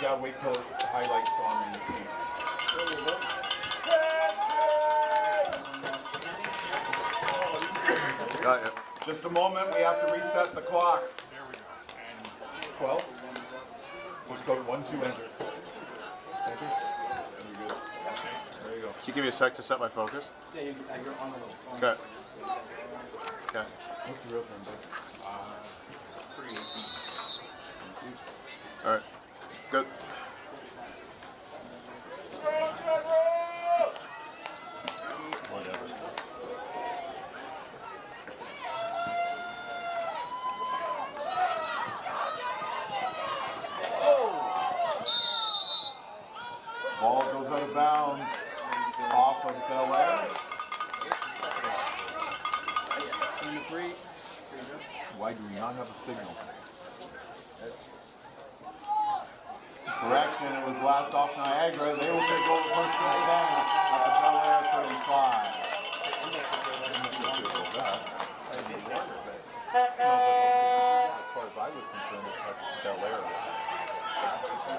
gotta wait till the highlights on the feed. Got it. Just a moment, we have to reset the clock. 12? Let's go 1, 2, enter. Enter. There you go. Can you give me a sec to set my focus? Yeah, you're on the Okay. Okay. What's the real time, bud? All right. Good. Whatever. Ball goes out of bounds off of Bel-Air. Why do we not have a signal? Correction, it was last off Niagara. They will take over first and 10 at the Bel-Air 35. As far as I was concerned, it's Bel-Air.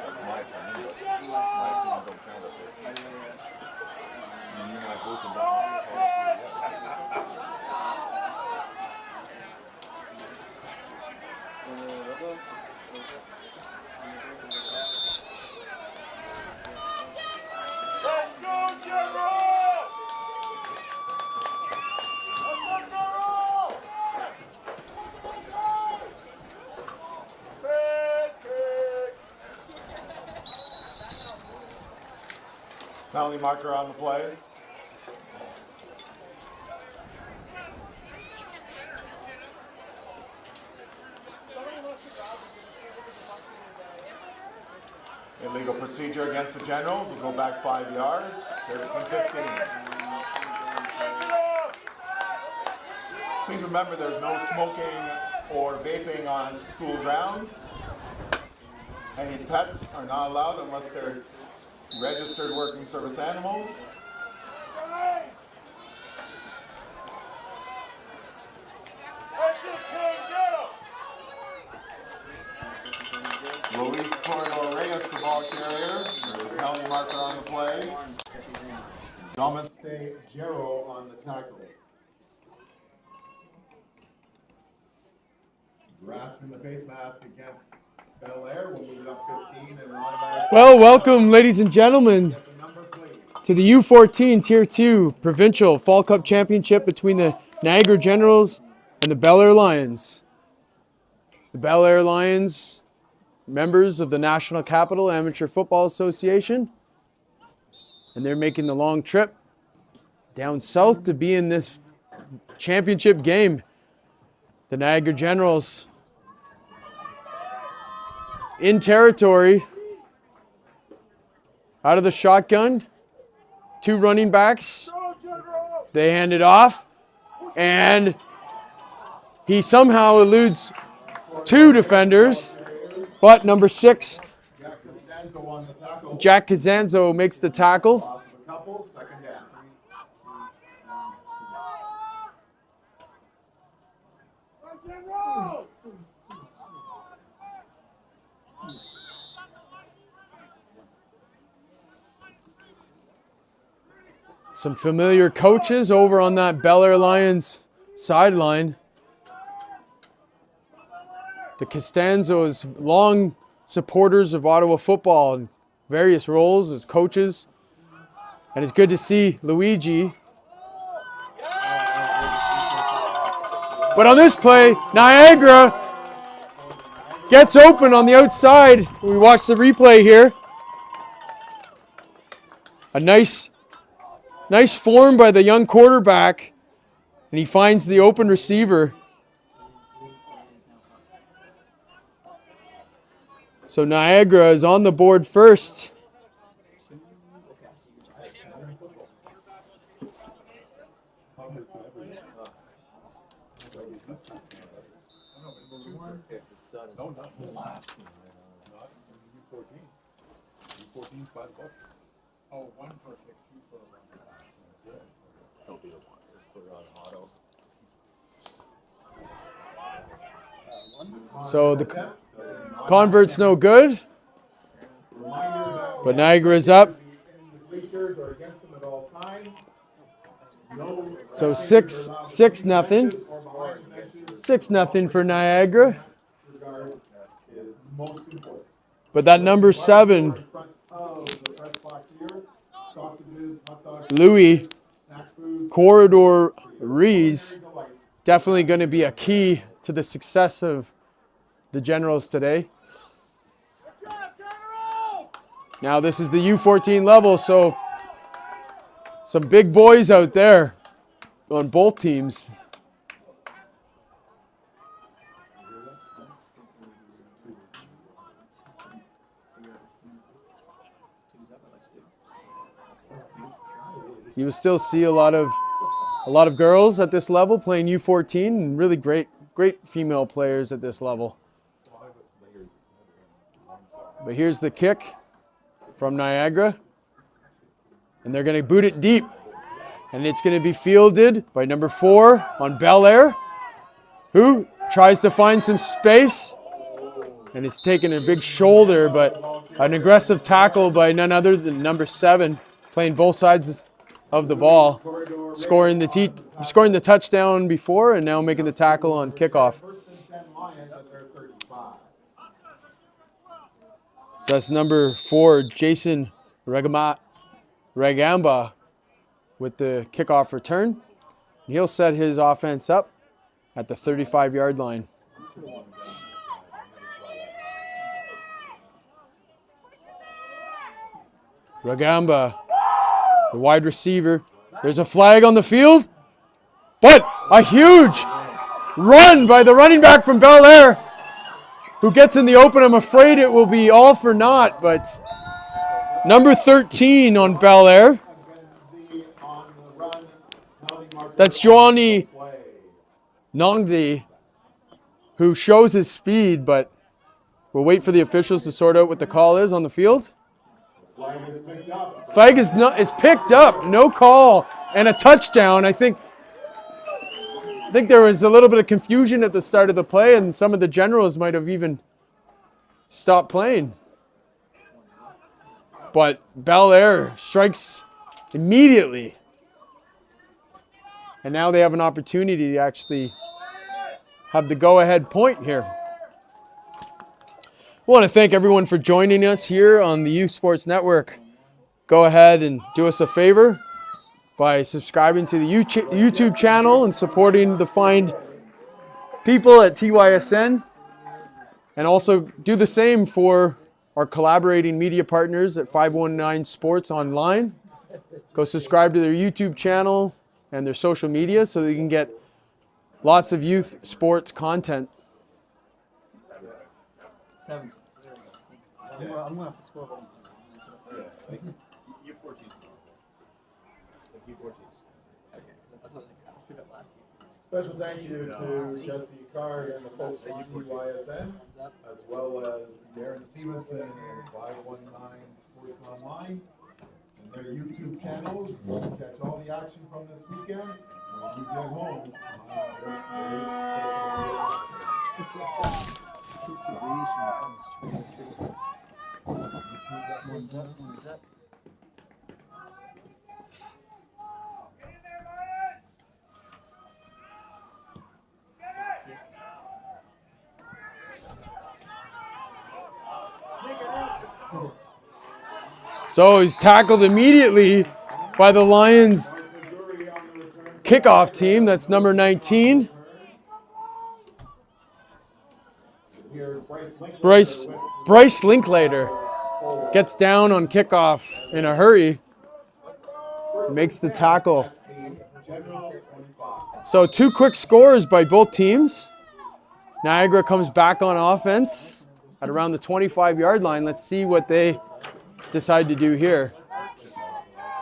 That's my opinion, but my opinion don't count up there. And you and I both in that. Penalty marker on the play. Illegal procedure against the Generals. We'll go back 5 yards. 13-15. Please remember there's no smoking or vaping on school grounds. Any pets are not allowed unless they're registered working service animals. Luis Corridor Reyes, the ball carrier. There's a penalty marker on the play. Dominic Gero on the tackle. Grasping the face mask against Bel-Air. We'll move it up 15 and an automatic. Well, welcome, ladies and gentlemen, to the U14 Tier 2 Provincial Fall Cup Championship between the Niagara Generals and the Bel-Air Lions. The Bel-Air Lions, members of the National Capital Amateur Football Association, and they're making the long trip down south to be in this championship game. The Niagara Generals in territory, out of the shotgun, 2 running backs. They hand it off, and he somehow eludes 2 defenders, but number 6, Jack Kazanzo, makes the tackle. Some familiar coaches over on that Bel-Air Lions sideline. The Costanzos, long supporters of Ottawa football in various roles as coaches. And it's good to see Luigi. But on this play, Niagara gets open on the outside. We watch the replay here. A nice form by the young quarterback, and he finds the open receiver. So Niagara is on the board first. So the convert's no good. But Niagara is up. So 6-0. 6-0 for Niagara. But that number 7, Louis Corridor Rees, definitely going to be a key to the success of the Generals today. Now this is the U14 level, so some big boys out there on both teams. You will still see a lot of girls at this level playing U14, and really great female players at this level. But here's the kick from Niagara, and they're going to boot it deep, and it's going to be fielded by number 4 on Bel-Air, who tries to find some space, and it's taken a big shoulder, but an aggressive tackle by none other than number 7, playing both sides of the ball, scoring the touchdown before, and now making the tackle on kickoff. So that's number 4, Jason Ragamba, with the kickoff return. And he'll set his offense up at the 35-yard line. Ragamba, the wide receiver. There's a flag on the field, but a huge run by the running back from Bel-Air, who gets in the open. I'm afraid it will be all for naught, but number 13 on Bel-Air. That's Johnny Nongdi, who shows his speed, but we'll wait for the officials to sort out what the call is on the field. Flag is picked up, no call, and a touchdown. I think there was a little bit of confusion at the start of the play, and some of the Generals might have even stopped playing. But Bel-Air strikes immediately, and now they have an opportunity to actually have the go-ahead point here. I want to thank everyone for joining us here on the Youth Sports Network. Go ahead and do us a favor by subscribing to the YouTube channel and supporting the fine people at TYSN. And also do the same for our collaborating media partners at 519 Sports Online. Go subscribe to their YouTube channel and their social media so that you can get lots of youth sports content. I'm going to have to score one. U14. U14. Okay. That's what I picked up last year. Special thank you to Jesse Card and the folks from TYSN, as well as Darren Stevenson and 519 Sports Online, and their YouTube channels. You can catch all the action from this weekend when you get home on their So he's tackled immediately by the Lions kickoff team. That's number 19. Bryce Linklater gets down on kickoff in a hurry. Makes the tackle. So 2 quick scores by both teams. Niagara comes back on offense at around the 25-yard line. Let's see what they decide to do here.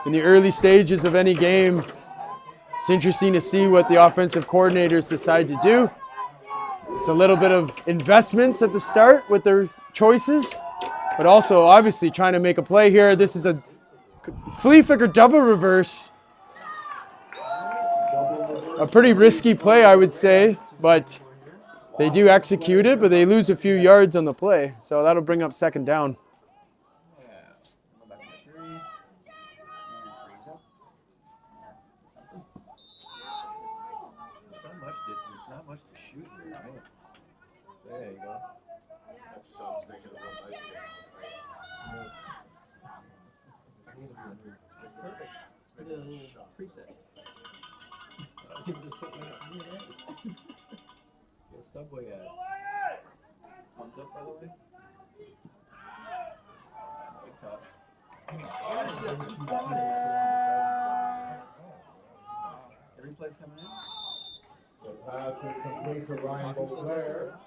In the early stages of any game, it's interesting to see what the offensive coordinators decide to do. It's a little bit of investments at the start with their choices, but also obviously trying to make a play here. This is a flea flicker double reverse. A pretty risky play, I would say, but they do execute it, but they lose a few yards on the play. So that'll bring up second down. not much to shoot here, right? There you go. That sub's making it real nice again. Perfect. The little preset. People just put that on your head. Your Subway ad. Thumbs up, by the way. Big toss. The replay's coming in. The pass is complete to Ryan Bel-Air.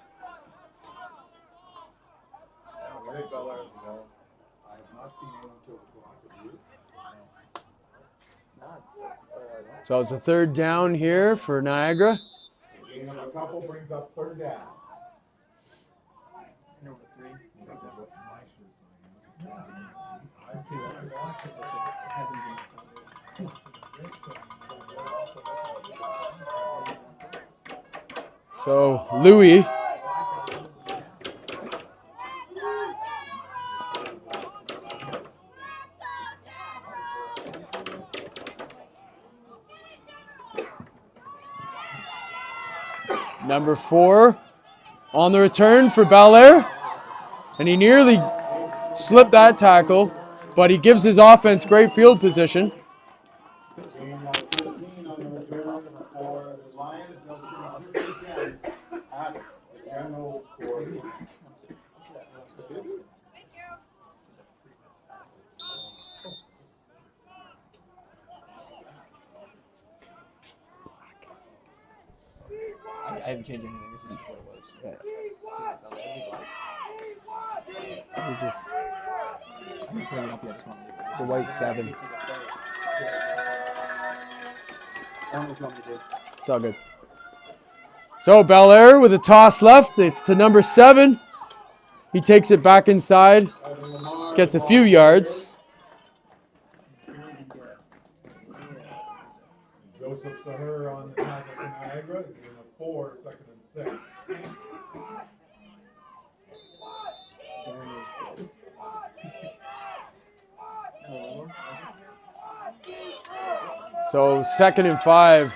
I think Bel-Air is well. I have not seen anyone to block with you. So it's a third down here for Niagara. The gain of a couple brings up third down. Number 3. So Louis number 4 on the return for Bel-Air, and he nearly slipped that tackle, but he gives his offense great field position. Gain of 15 on the return for the Lions. They'll score first again at the Generals for I haven't changed anything. This is what it was. We just, I'm not putting it up yet. I just want to leave it. it's a white 7. I don't know what you want me to do. It's all good. So Bel-Air with a toss left. It's to number 7. He takes it back inside, gets a few yards. Joseph Sahur on the tackle for Niagara. Gain of 4, second and 6. So 2nd and 5.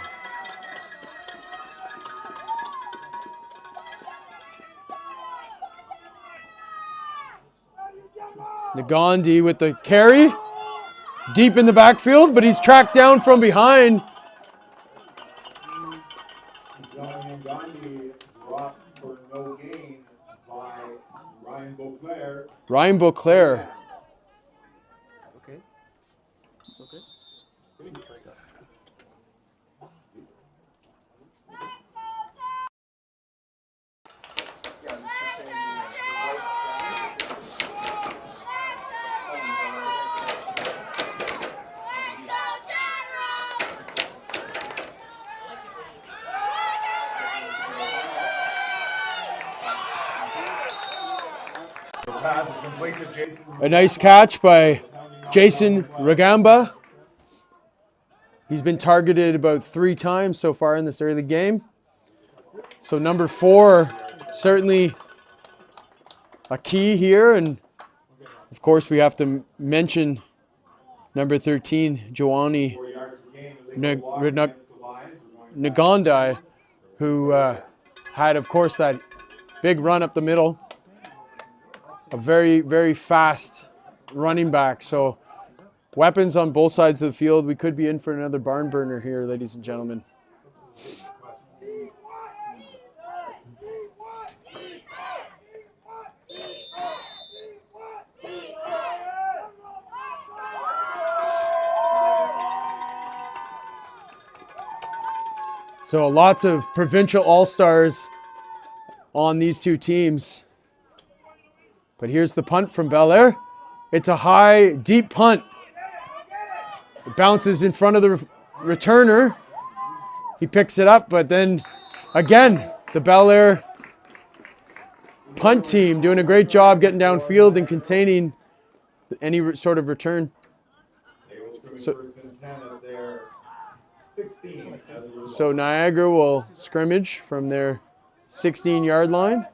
Nagandi with the carry. Deep in the backfield, but he's tracked down from behind. John Gandhi brought for no gain by Ryan Beauclair. Ryan Beauclair. Okay. It's okay. The pass is complete to Jason. A nice catch by Jason Ragamba. He's been targeted about 3 times so far in this early game. So number 4, certainly a key here. And of course we have to mention number 13, Joani 4 yards per game. Illegal block against the Lions. We're going Nagandi, who had, of course, that big run up the middle. A very, very fast running back. So weapons on both sides of the field. We could be in for another barn burner here, ladies and gentlemen. So lots of provincial all-stars on these two teams. But here's the punt from Bel-Air. It's a high, deep punt. It bounces in front of the returner. He picks it up, but then again, the Bel-Air punt team doing a great job getting downfield and containing any sort of return. They will scrimmage So- first and 10 at their 16 as a result. So Niagara will scrimmage from their 16-yard line.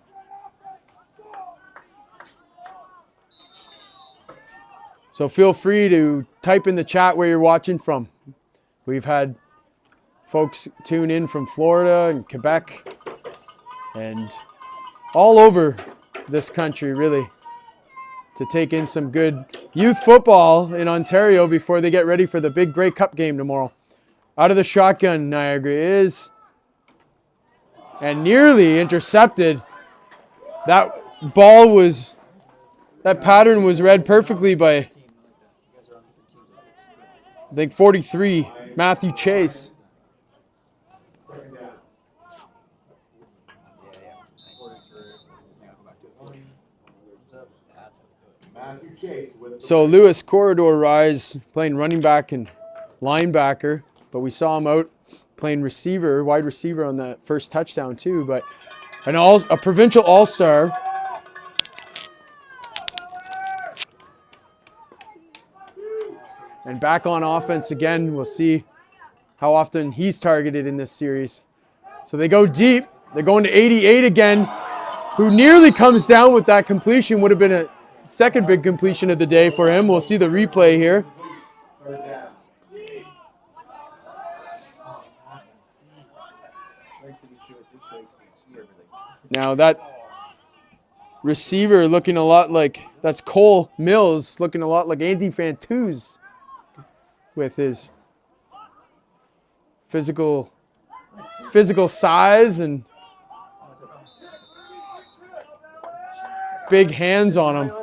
So feel free to type in the chat where you're watching from. We've had folks tune in from Florida and Quebec and all over this country, really, to take in some good youth football in Ontario before they get ready for the big Grey Cup game tomorrow. Out of the shotgun, Niagara is, and nearly intercepted. That pattern was read perfectly by, I think, 43, Matthew Chase. So Lewis Corridor Rise playing running back and linebacker, but we saw him out playing receiver, wide receiver on that first touchdown too. But a provincial all-star. And back on offense again. We'll see how often he's targeted in this series. So they go deep. They're going to 88 again, who nearly comes down with that completion. Would have been a second big completion of the day for him. We'll see the replay here. Now that receiver looking a lot like, that's Cole Mills, looking a lot like Andy Fantuz with his physical size and big hands on him.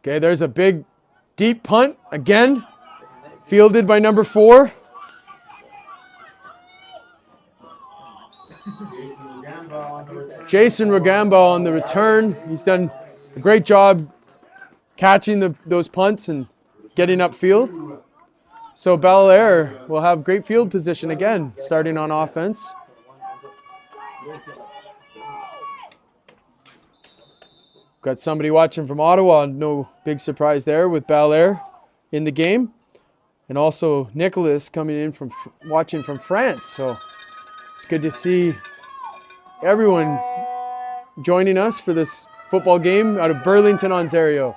Okay, there's a big deep punt again, fielded by number 4. Jason Rugamba on the return. He's done a great job catching those punts and getting upfield. So Bel-Air will have great field position again, starting on offense. Got somebody watching from Ottawa, no big surprise there with Bel-Air in the game. And also Nicholas coming in from watching from France. So it's good to see everyone joining us for this football game out of Burlington, Ontario.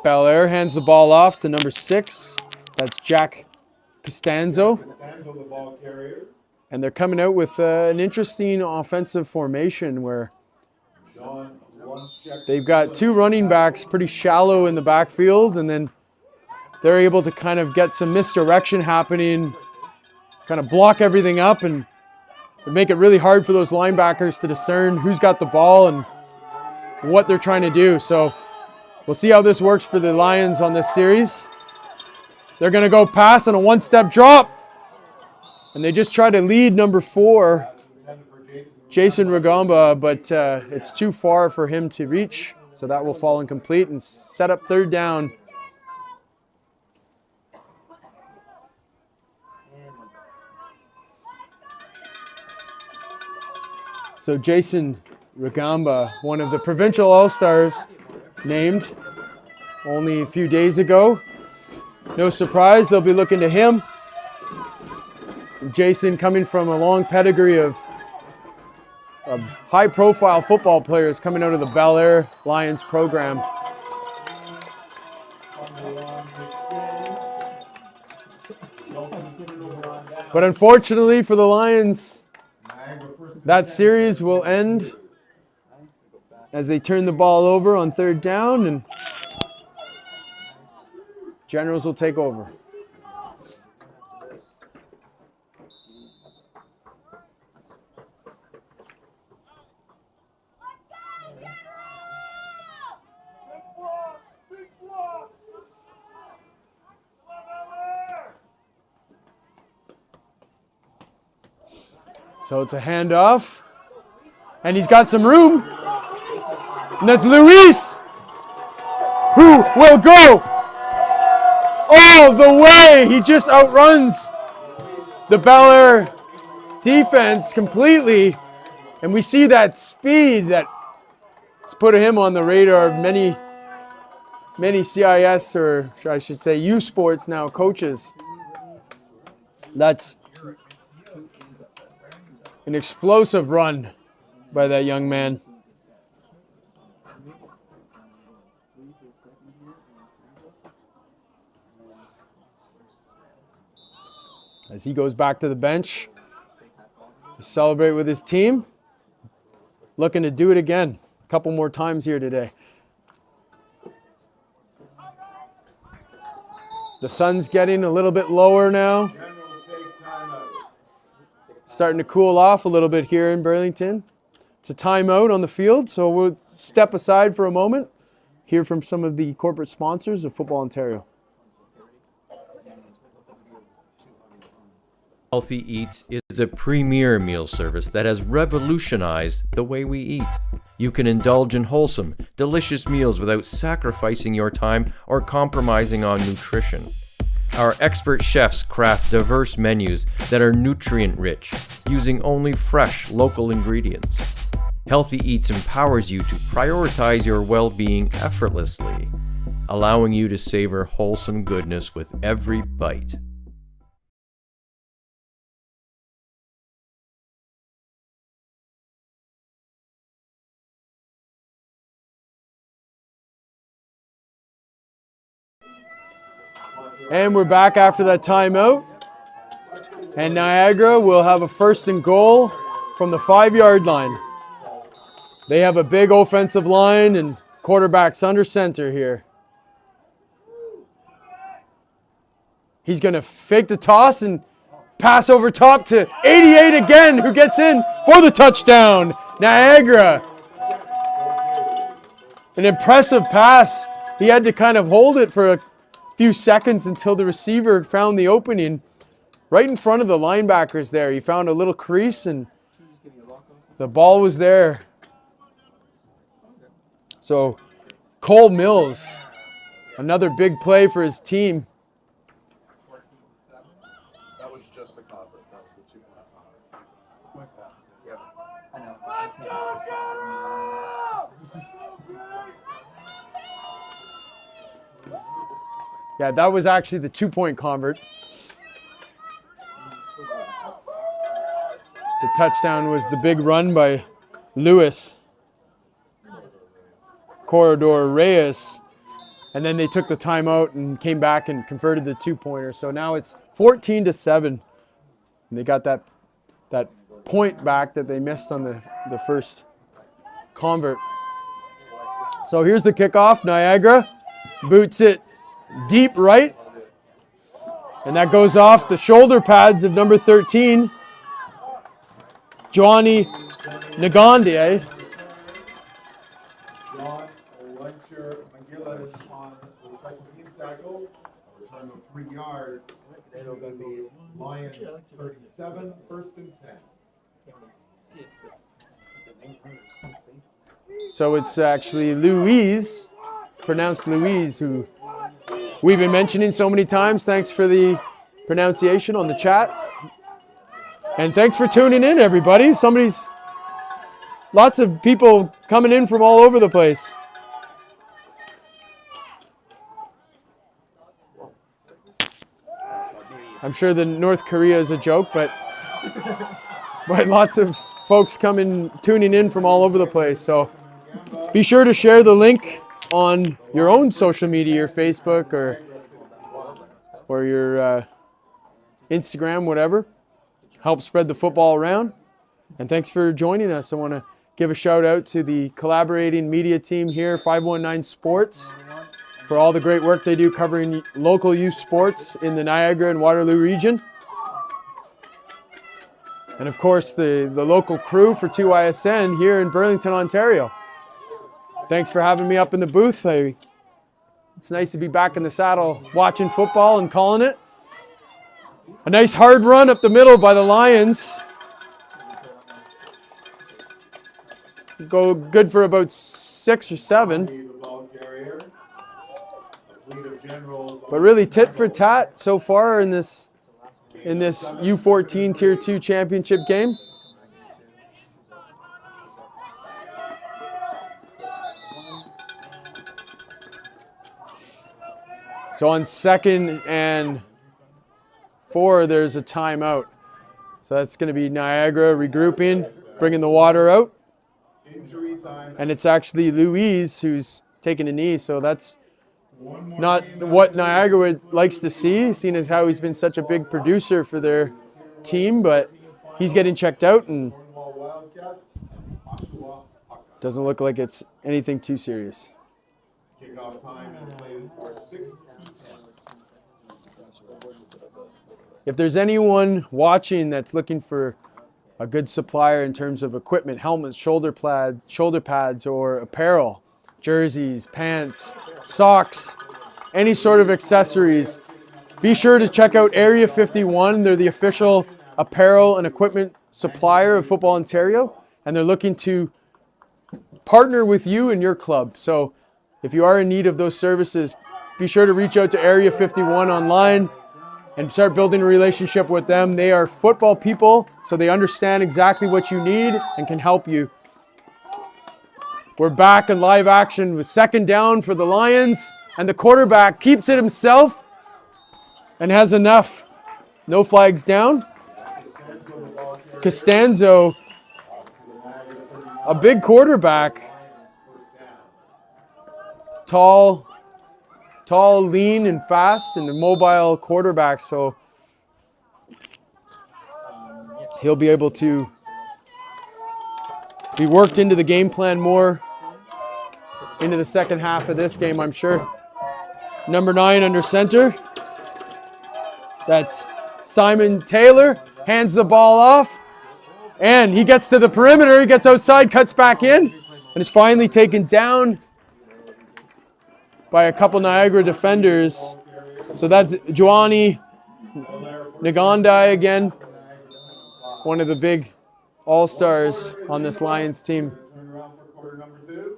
Bel-Air hands the ball off to number 6. That's Jack Costanzo. And they're coming out with an interesting offensive formation where they've got 2 running backs pretty shallow in the backfield, and then they're able to kind of get some misdirection happening, kind of block everything up and make it really hard for those linebackers to discern who's got the ball and what they're trying to do. So we'll see how this works for the Lions on this series. They're going to go pass on a one-step drop. And they just try to lead number 4, Jason Rugamba, but it's too far for him to reach. So that will fall incomplete and set up 3rd down. So Jason Rugamba, one of the provincial all-stars, named only a few days ago. No surprise, they'll be looking to him. Jason coming from a long pedigree of high-profile football players coming out of the Bel-Air Lions program. But unfortunately for the Lions, that series will end as they turn the ball over on 3rd down, and Generals will take over. So it's a handoff, and he's got some room, and that's Luis, who will go all the way. He just outruns the Bel-Air defense completely, and we see that speed that's put him on the radar of many CIS, or I should say U Sports now, coaches. That's an explosive run by that young man. As he goes back to the bench to celebrate with his team. Looking to do it again a couple more times here today. The sun's getting a little bit lower now. Starting to cool off a little bit here in Burlington. It's a timeout on the field, so we'll step aside for a moment, hear from some of the corporate sponsors of Football Ontario. Healthy Eats is a premier meal service that has revolutionized the way we eat. You can indulge in wholesome, delicious meals without sacrificing your time or compromising on nutrition. Our expert chefs craft diverse menus that are nutrient-rich, using only fresh, local ingredients. Healthy Eats empowers you to prioritize your well-being effortlessly, allowing you to savor wholesome goodness with every bite. And we're back after that timeout. And Niagara will have a 1st and goal from the 5-yard line. They have a big offensive line and quarterback's under center here. He's going to fake the toss and pass over top to 88 again, who gets in for the touchdown. Niagara. An impressive pass. He had to kind of hold it for a few seconds until the receiver found the opening right in front of the linebackers there. He found a little crease and the ball was there. So Cole Mills, another big play for his team. That was just the convert. That was the 2-point pass. Yep. Yeah, that was actually the 2-point convert. The touchdown was the big run by Lewis. Corridor Reyes. And then they took the timeout and came back and converted the 2-pointer. So now it's 14-7. And they got that point back that they missed on the first convert. So here's the kickoff. Niagara boots it deep right. And that goes off the shoulder pads of number 13, Johnny Nagande. John Lecture McGill is on the special teams tackle. A return of 3 yards. This will then be Lions 37, 1st and 10. So it's actually Louise, pronounced Louise, who we've been mentioning so many times. Thanks for the pronunciation on the chat. And thanks for tuning in, everybody. Lots of people coming in from all over the place. I'm sure the North Korea is a joke, but lots of folks tuning in from all over the place. So be sure to share the link on your own social media, your Facebook or your Instagram, whatever. Help spread the football around. And thanks for joining us. I want to give a shout out to the collaborating media team here, 519 Sports, for all the great work they do covering local youth sports in the Niagara and Waterloo region. And of course, the local crew for 2ISN here in Burlington, Ontario. Thanks for having me up in the booth. It's nice to be back in the saddle watching football and calling it. A nice hard run up the middle by the Lions. Go good for about 6 or 7. But really tit for tat so far in this U14 Tier 2 championship game. So on 2nd and 4, there's a timeout. So that's going to be Niagara regrouping, bringing the water out. And it's actually Louise who's taking a knee, so that's not what Niagara likes to see, seeing as how he's been such a big producer for their team, but he's getting checked out and doesn't look like it's anything too serious. Kickoff time is slated for 6:10. If there's anyone watching that's looking for a good supplier in terms of equipment, helmets, shoulder pads, or apparel, jerseys, pants, socks, any sort of accessories, be sure to check out Area 51. They're the official apparel and equipment supplier of Football Ontario, and they're looking to partner with you and your club. So if you are in need of those services, be sure to reach out to Area 51 online and start building a relationship with them. They are football people, so they understand exactly what you need and can help you. We're back in live action with second down for the Lions, and the quarterback keeps it himself and has enough. No flags down. Costanzo, a big quarterback, tall, lean, and fast, and a mobile quarterback, so he'll be able to be worked into the game plan more into the second half of this game, I'm sure. Number 9 under center. That's Simon Taylor. Hands the ball off. And he gets to the perimeter. He gets outside, cuts back in, and is finally taken down by a couple Niagara defenders. So that's Joani Nagandai again, one of the big all-stars on this Lions team.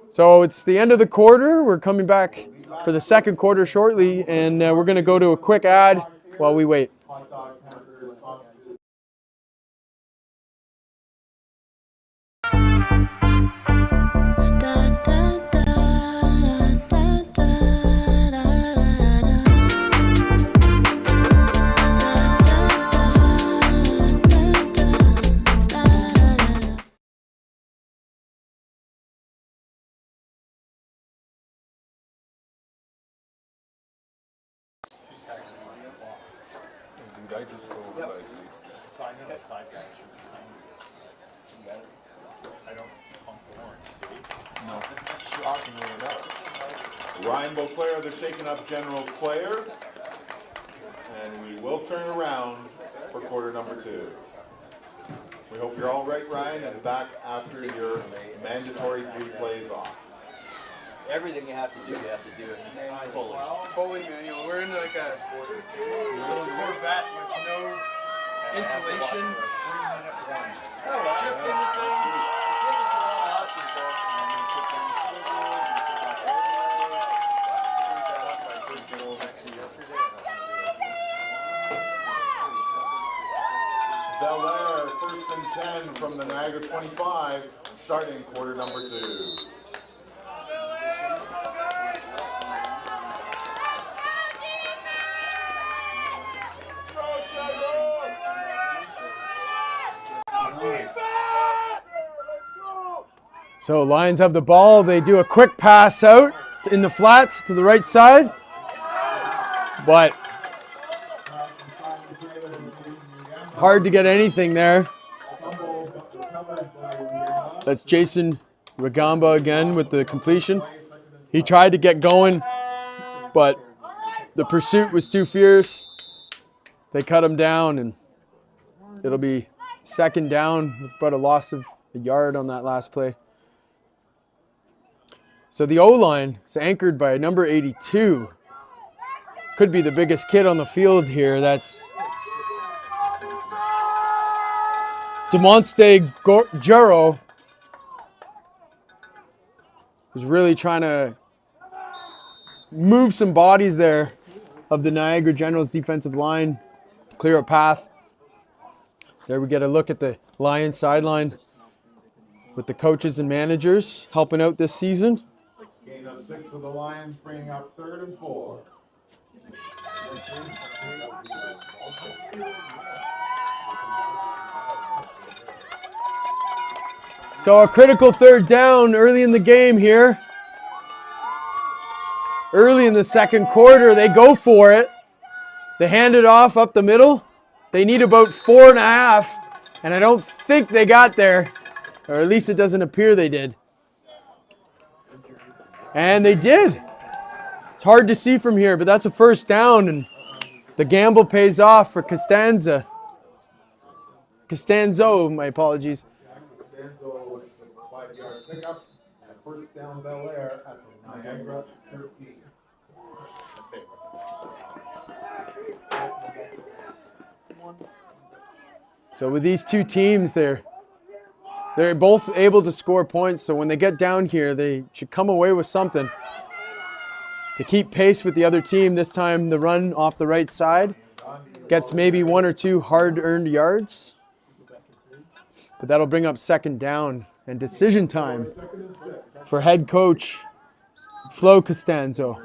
So it's the end of the quarter. We're coming back for the second quarter shortly, and we're going to go to a quick ad while we wait. Dude, I just told what I see. No, shockingly enough. Ryan Beauclair, the shaken up Generals player. And we will turn around for quarter number 2. We hope you're all right, Ryan, and back after your mandatory 3 plays off. Everything you have to do it fully. Fully manual. We're in like a little Corvette with no insulation. Shifting the things. Bel-Air, 1st and 10 from the Niagara 25, starting quarter number 2. So Lions have the ball. They do a quick pass out in the flats to the right side. But hard to get anything there. That's Jason Ragamba again with the completion. He tried to get going, but the pursuit was too fierce. They cut him down, and it'll be second down with about a loss of a yard on that last play. So the O-line is anchored by number 82. Could be the biggest kid on the field here. That's Demonste Juro, who's really trying to move some bodies there of the Niagara Generals defensive line, clear a path. There we get a look at the Lions sideline with the coaches and managers helping out this season. Gain of 6 for the Lions, bringing up 3rd and 4. So a critical third down early in the game here. early in the second quarter. They go for it. They hand it off up the middle. They need about 4.5, and I don't think they got there, or at least it doesn't appear they did. And they did. It's hard to see from here, but that's a first down, and the gamble pays off for Costanzo, my apologies. Costanzo with the 5-yard pickup and first down Bel-Air at the Niagara 13. So with these two teams, they're both able to score points. So when they get down here, they should come away with something to keep pace with the other team. This time the run off the right side gets maybe 1 or 2 hard-earned yards. But that'll bring up second down and decision time for head coach Flo Costanzo.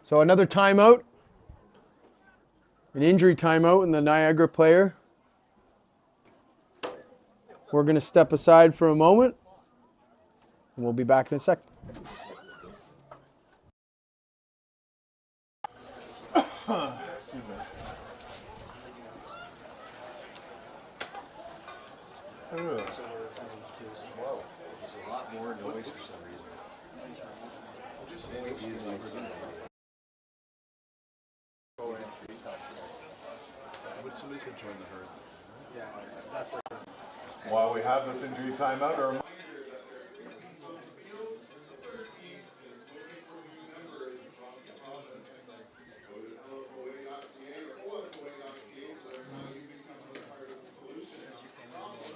So another timeout, an injury timeout in the Niagara player. We're going to step aside for a moment, and we'll be back in a second. Excuse me. Ugh. Whoa, there's a lot more noise for some reason. Somebody said join the herd. Yeah, that's a... While we have this injury timeout, a reminder that there are 2 teams on the field. The 3rd team is looking for new members across the province. Go to LFOA.ca or OFFL.ca to learn how you can become a part of the solution and not the problem.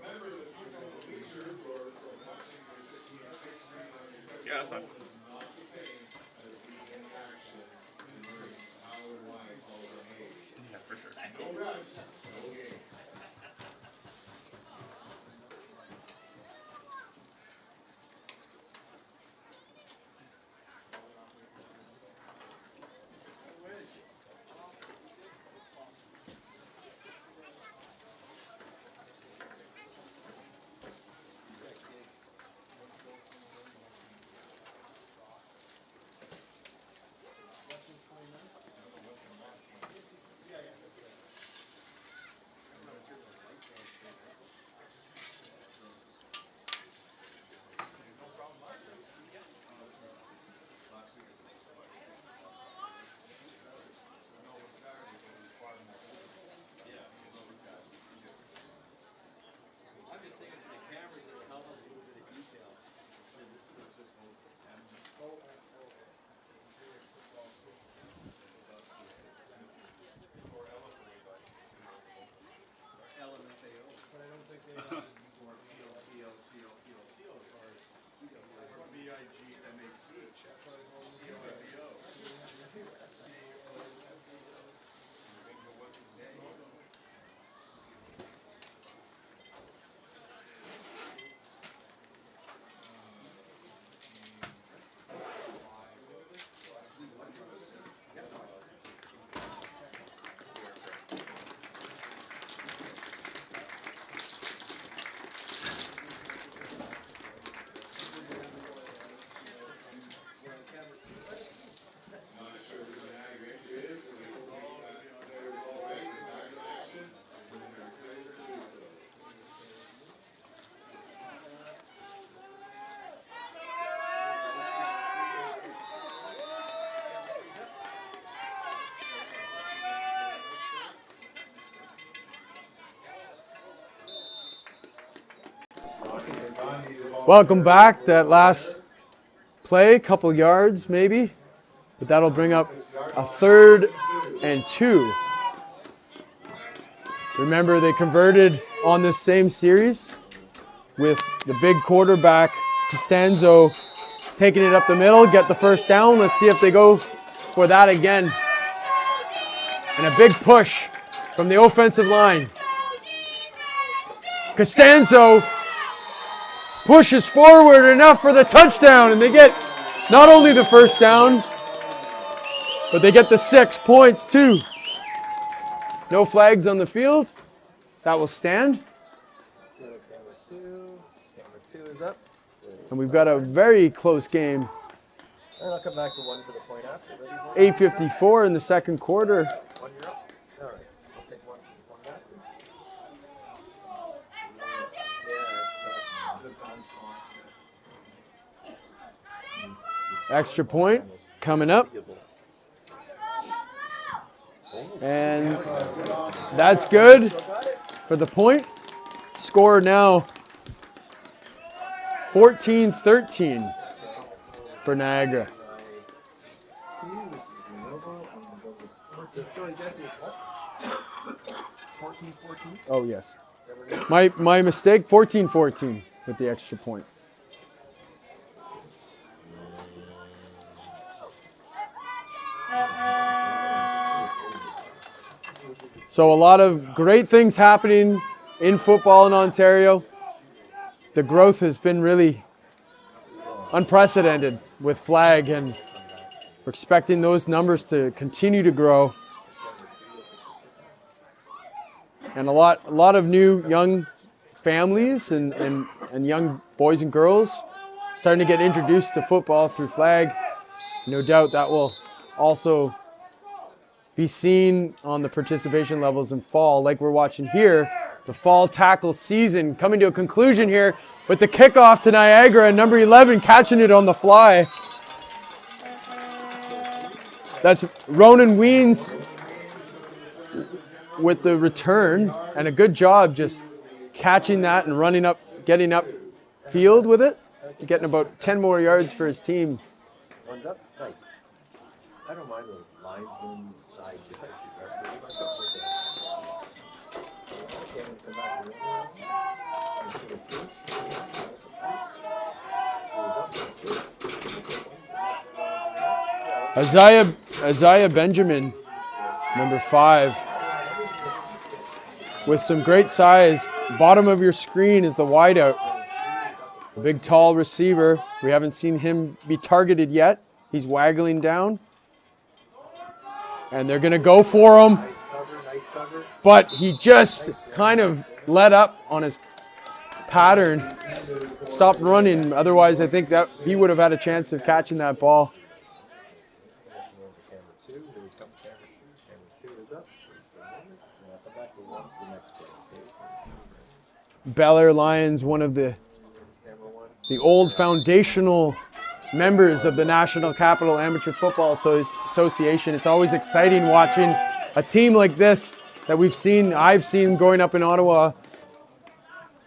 Remember that if you from the bleachers or from watching your 16 big screen on your computer, that's fine. is not the same as being in action and learning how and why calls are made. Yeah, for sure. No refs, no game. Welcome back. That last play, couple yards maybe, but that'll bring up a 3rd and 2. Remember, they converted on this same series with the big quarterback, Costanzo, taking it up the middle, get the first down. Let's see if they go for that again. And a big push from the offensive line. Costanzo pushes forward enough for the touchdown, and they get not only the first down, but they get the 6 points too. No flags on the field. That will stand. Camera 2. Camera 2 is up. And we've got a very close game. And I'll come back to 1 for the point after. 8:54 in the second quarter. 1, you're up. All right. I'll take 1 back. Extra point coming up. And that's good for the point. Score now 14-13 for Niagara. Sorry, Jesse, what? 14-14? Oh, yes. My mistake, 14-14 with the extra point. So a lot of great things happening in football in Ontario. The growth has been really unprecedented with flag, and we're expecting those numbers to continue to grow. And a lot of new young families and young boys and girls starting to get introduced to football through flag. No doubt that will also be seen on the participation levels in fall, like we're watching here. The fall tackle season coming to a conclusion here with the kickoff to Niagara, and number 11 catching it on the fly. That's Ronan Weens with the return, and a good job just catching that and running up, getting up field with it, getting about 10 more yards for his team. One's up. Nice. I don't mind the linesman side. Isaiah Benjamin, number 5, with some great size. Bottom of your screen is the wideout. A big, tall receiver. We haven't seen him be targeted yet. He's waggling down. And they're going to go for him. But he just kind of let up on his pattern. Stopped running. Otherwise, I think that he would have had a chance of catching that ball. Bel-Air Lions, one of the old foundational members of the National Capital Amateur Football Association. It's always exciting watching a team like this that I've seen growing up in Ottawa,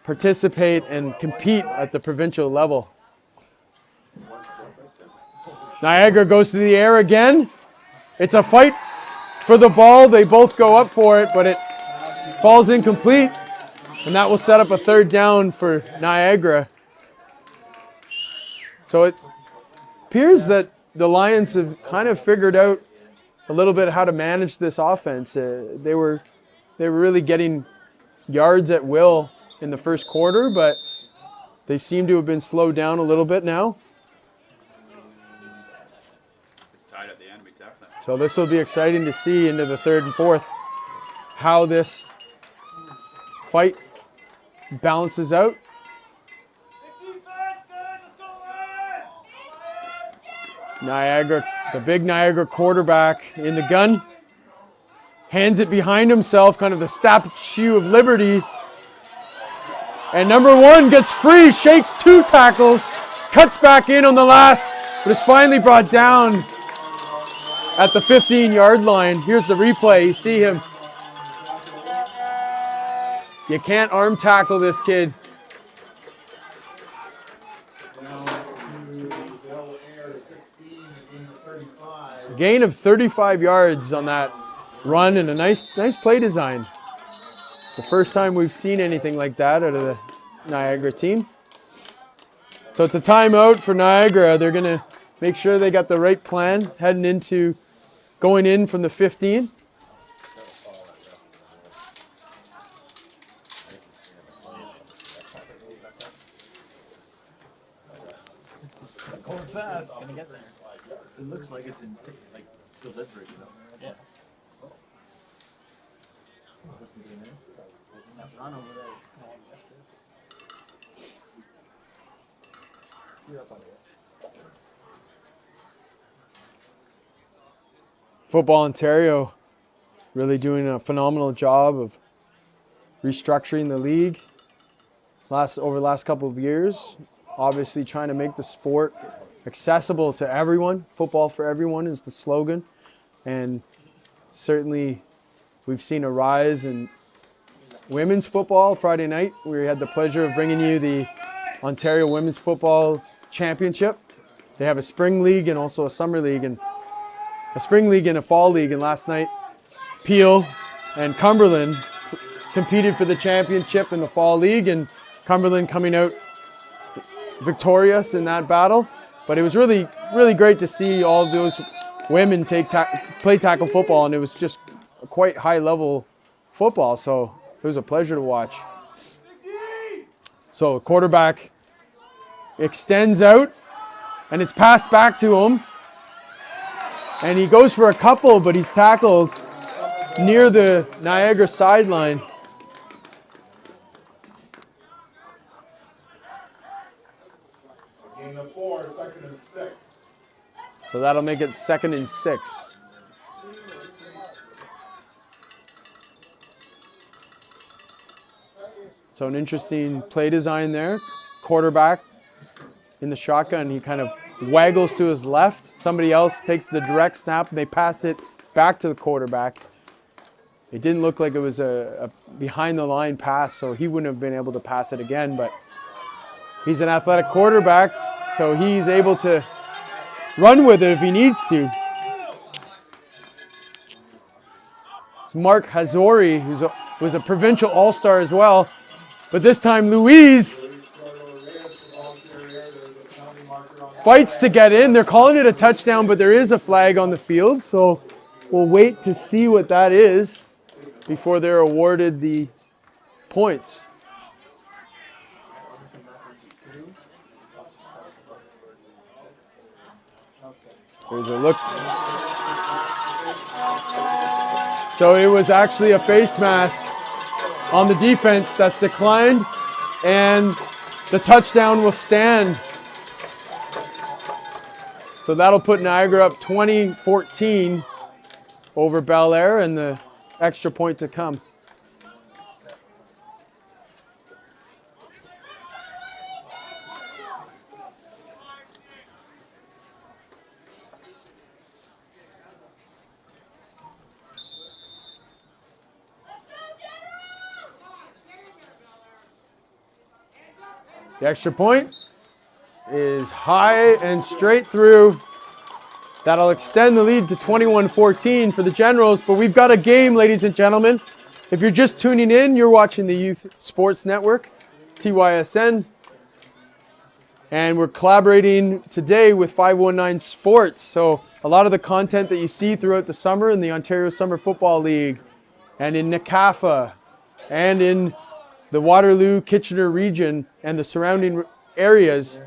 participate and compete at the provincial level. Niagara goes to the air again. It's a fight for the ball. They both go up for it, but it falls incomplete. And that will set up a third down for Niagara. So it appears that the Lions have kind of figured out a little bit how to manage this offense. They were really getting yards at will in the first quarter, but they seem to have been slowed down a little bit now. It's tied at the end, exactly. So this will be exciting to see into the third and fourth how this fight balances out. Niagara, the big Niagara quarterback in the gun, hands it behind himself, kind of the Statue of Liberty. And number 1 gets free, shakes 2 tackles, cuts back in on the last, but is finally brought down at the 15-yard line. Here's the replay. You see him. You can't arm tackle this kid. Down to Bel-Air 16, gain of 35. Gain of 35 yards on that run, and a nice play design. The first time we've seen anything like that out of the Niagara team. So it's a timeout for Niagara. They're going to make sure they got the right plan heading into going in from the 15. Going fast. Gonna get there. It looks like it's in delivery. Yeah. That run over there. You're up on it. Football Ontario really doing a phenomenal job of restructuring the league over the last couple of years. Obviously trying to make the sport accessible to everyone. Football for everyone is the slogan. And certainly we've seen a rise in women's football. Friday night we had the pleasure of bringing you the Ontario Women's Football Championship. They have a spring league and also a summer league, and a spring league and a fall league. And last night Peel and Cumberland competed for the championship in the fall league, and Cumberland coming out victorious in that battle. But it was really, really great to see all of those women play tackle football, and it was just a quite high level football, so it was a pleasure to watch. So quarterback extends out, and it's passed back to him, and he goes for a couple, but he's tackled near the Niagara sideline. Gain of 4, 2nd and 6. So that'll make it 2nd and 6. So an interesting play design there. Quarterback in the shotgun, he kind of waggles to his left. Somebody else takes the direct snap, and they pass it back to the quarterback. It didn't look like it was a behind the line pass, so he wouldn't have been able to pass it again, but he's an athletic quarterback, so he's able to run with it if he needs to. It's Mark Hazori, who was a provincial all-star as well, but this time Louise fights to get in. They're calling it a touchdown, but there is a flag on the field, so we'll wait to see what that is before they're awarded the points. There's a look. So it was actually a face mask on the defense that's declined, and the touchdown will stand. So that'll put Niagara up 20-14 over Bel-Air, and the extra point to come. The extra point is high and straight through. That'll extend the lead to 21-14 for the Generals, but we've got a game, ladies and gentlemen. If you're just tuning in, you're watching the Youth Sports Network, TYSN, and we're collaborating today with 519 Sports. So a lot of the content that you see throughout the summer in the Ontario Summer Football League and in NCAFA and in the Waterloo-Kitchener region and the surrounding areas,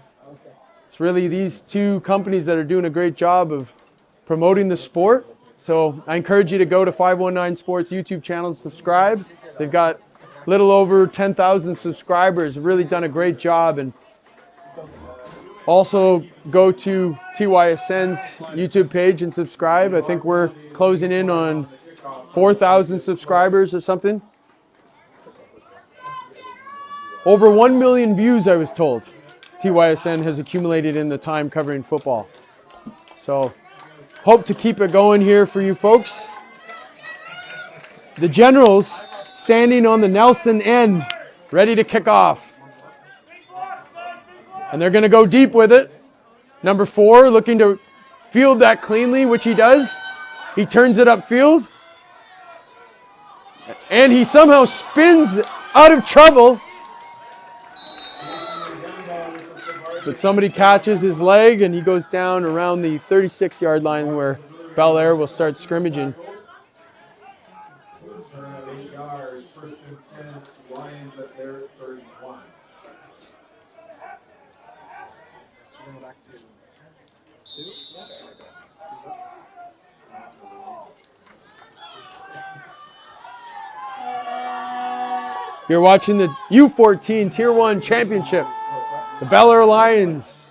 it's really these two companies that are doing a great job of promoting the sport. So I encourage you to go to 519 Sports YouTube channel and subscribe. They've got a little over 10,000 subscribers, really done a great job. And also go to TYSN's YouTube page and subscribe. I think we're closing in on 4,000 subscribers or something. Over 1 million views, I was told, TYSN has accumulated in the time covering football. So, hope to keep it going here for you folks. The Generals standing on the Nelson end, ready to kick off. And they're going to go deep with it. Number 4 looking to field that cleanly, which he does. He turns it upfield. And he somehow spins out of trouble. But somebody catches his leg and he goes down around the 36-yard line where Bel-Air will start scrimmaging. Turn of 8 yards, 1st and 10, Lions at their 31. You're watching the U14 Tier 1 Championship. The Bel-Air Lions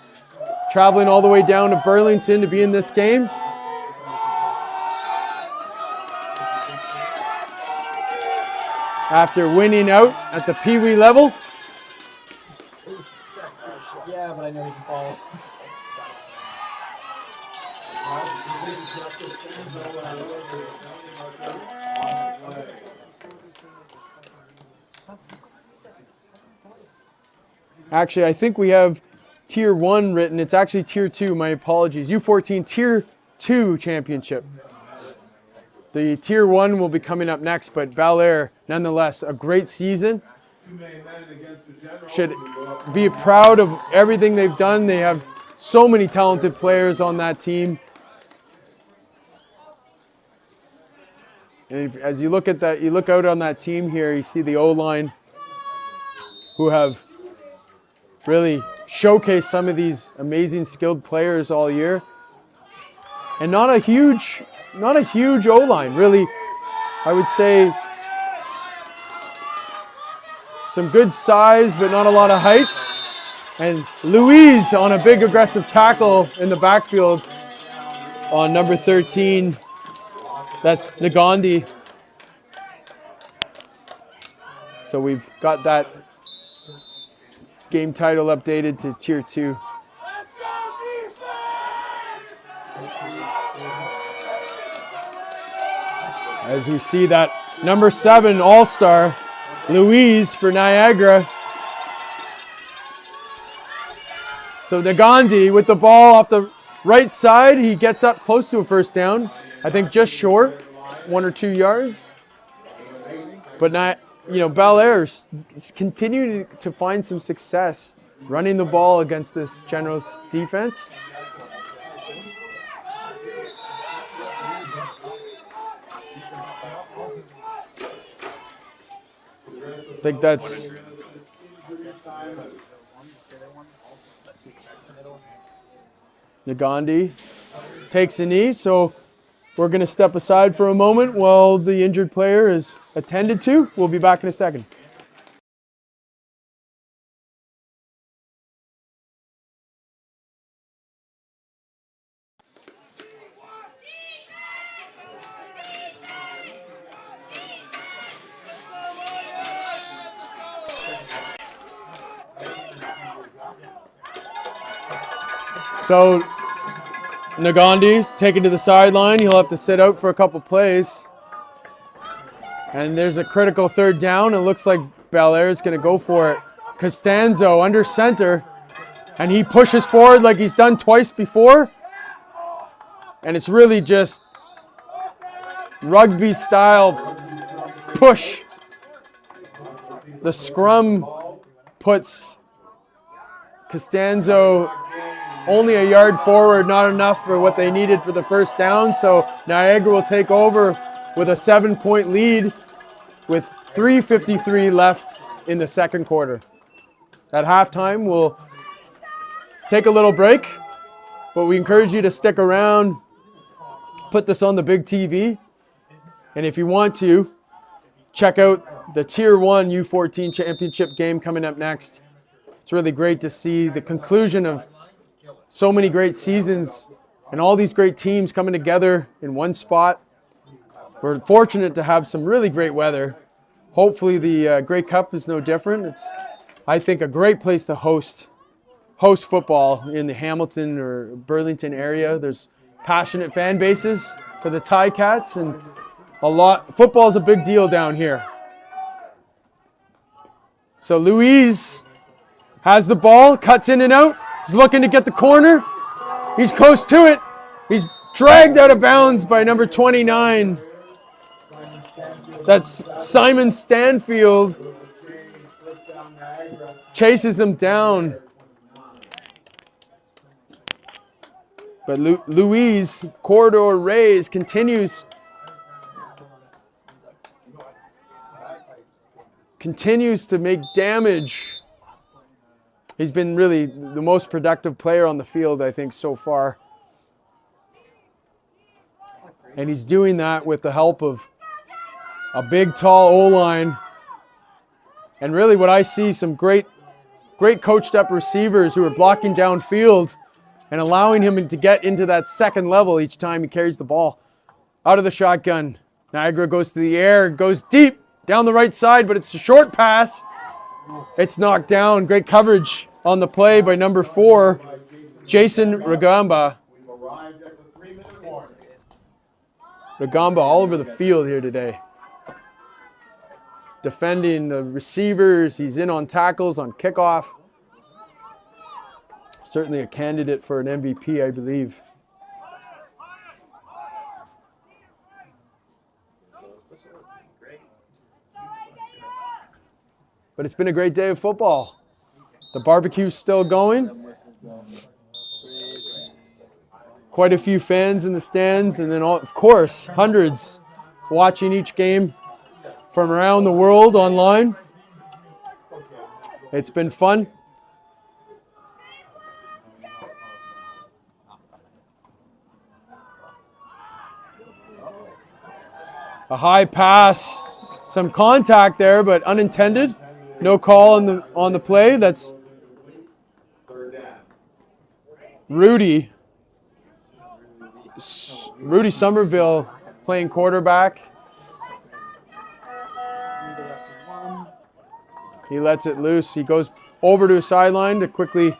traveling all the way down to Burlington to be in this game. After winning out at the Pee Wee level. Yeah, but I know you can follow. Actually, I think we have Tier 1 written. It's actually Tier 2, my apologies. U14 Tier 2 Championship. The Tier 1 will be coming up next, but Bel-Air, nonetheless, a great season. Should be proud of everything they've done. They have so many talented players on that team. And as you look at that, you look out on that team here, you see the O-line who have really showcased some of these amazing skilled players all year. And not a huge O-line, really. I would say some good size, but not a lot of height. And Louise on a big aggressive tackle in the backfield on number 13. That's Nagandi. So we've got that game title updated to Tier 2. As we see that number 7 All-Star, Louise for Niagara. So Nagandi with the ball off the right side. He gets up close to a first down. I think just short, 1 or 2 yards. But not, Bel-Air is continuing to find some success running the ball against this Generals defense. I think that's Nagandi takes a knee, so we're going to step aside for a moment while the injured player is attended to. We'll be back in a second. So Nagandi's taken to the sideline. He'll have to sit out for a couple plays. And there's a critical third down. It looks like Bel-Air is going to go for it. Costanzo under center. And he pushes forward like he's done twice before. And it's really just rugby style push. The scrum puts Costanzo only a yard forward, not enough for what they needed for the first down. So Niagara will take over with a 7-point lead with 3:53 left in the second quarter. At halftime, we'll take a little break, but we encourage you to stick around, put this on the big TV. And if you want to, check out the Tier 1 U14 Championship game coming up next. It's really great to see the conclusion of so many great seasons and all these great teams coming together in one spot. We're fortunate to have some really great weather. Hopefully the Grey Cup is no different. It's, I think, a great place to host football in the Hamilton or Burlington area. There's passionate fan bases for the Ticats, and football is a big deal down here. So Louise has the ball, cuts in and out. He's looking to get the corner. He's close to it. He's dragged out of bounds by number 29. That's Simon Stanfield. Chases him down. But Louise, corridor raise, continues to make damage. He's been really the most productive player on the field, I think, so far. And he's doing that with the help of a big, tall O-line And really what I see, some great coached up receivers who are blocking downfield and allowing him to get into that second level each time he carries the ball. Out of the shotgun. Niagara goes to the air, goes deep down the right side, but it's a short pass. It's knocked down. Great coverage on the play by number 4, Jason Rugamba. We've arrived at the 3-minute warning. Rugamba all over the field here today. Defending the receivers. He's in on tackles, on kickoff. Certainly a candidate for an MVP, I believe. But it's been a great day of football. The barbecue's still going. Quite a few fans in the stands, and then, of course, hundreds watching each game from around the world online. It's been fun. A high pass, some contact there, but unintended. No call on the play. That's Rudy Somerville playing quarterback. He lets it loose. He goes over to his sideline to quickly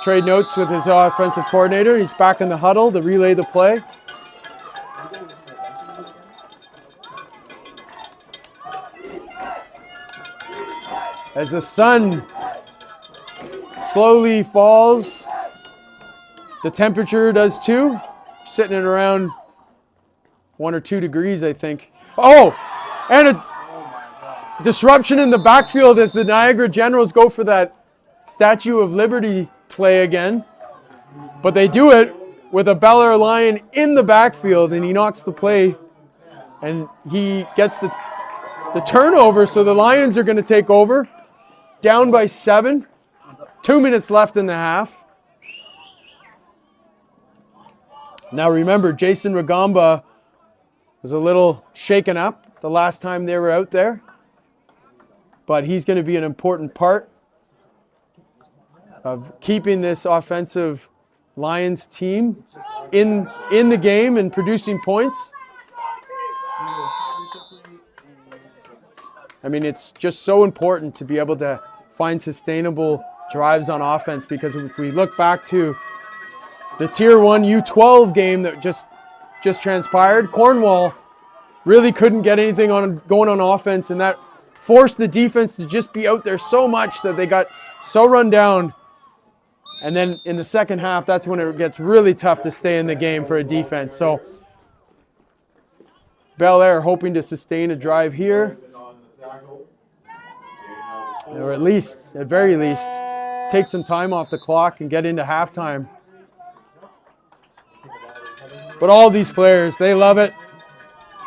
trade notes with his offensive coordinator. He's back in the huddle to relay the play. As the sun slowly falls, the temperature does too. Sitting at around 1 or 2 degrees, I think. Oh, and a disruption in the backfield as the Niagara Generals go for that Statue of Liberty play again. But they do it with a Bel-Air Lion in the backfield, and he knocks the play, and he gets the turnover, so the Lions are going to take over. Down by 7. 2 minutes left in the half. Now remember, Jason Rugamba was a little shaken up the last time they were out there. But he's going to be an important part of keeping this offensive Lions team in the game and producing points. I mean, it's just so important to be able to find sustainable drives on offense, because if we look back to the Tier 1 U12 game that just transpired, Cornwall really couldn't get anything going on offense, and that forced the defense to just be out there so much that they got so run down. And then in the second half, that's when it gets really tough to stay in the game for a defense. So Bel-Air hoping to sustain a drive here, or at very least, take some time off the clock and get into halftime. But all these players, they love it.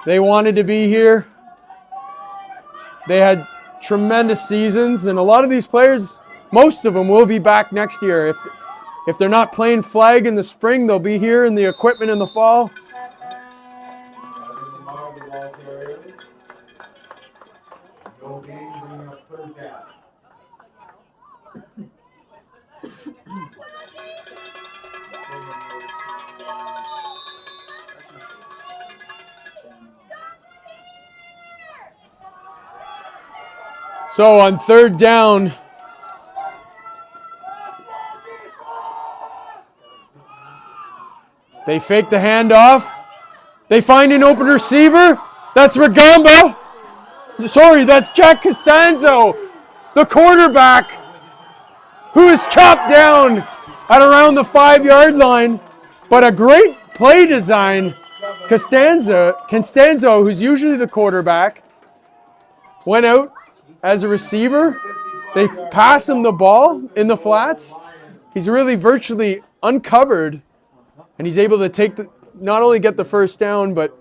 They wanted to be here. They had tremendous seasons, and a lot of these players, most of them will be back next year. If they're not playing flag in the spring, they'll be here in the equipment in the fall. So on 3rd down, they fake the handoff. They find an open receiver. That's Rugamba. Sorry, that's Jack Costanzo, the quarterback, who is chopped down at around the 5-yard line. But a great play design. Costanzo, who's usually the quarterback, went out as a receiver. They pass him the ball in the flats. He's really virtually uncovered, and he's able to not only get the first down, but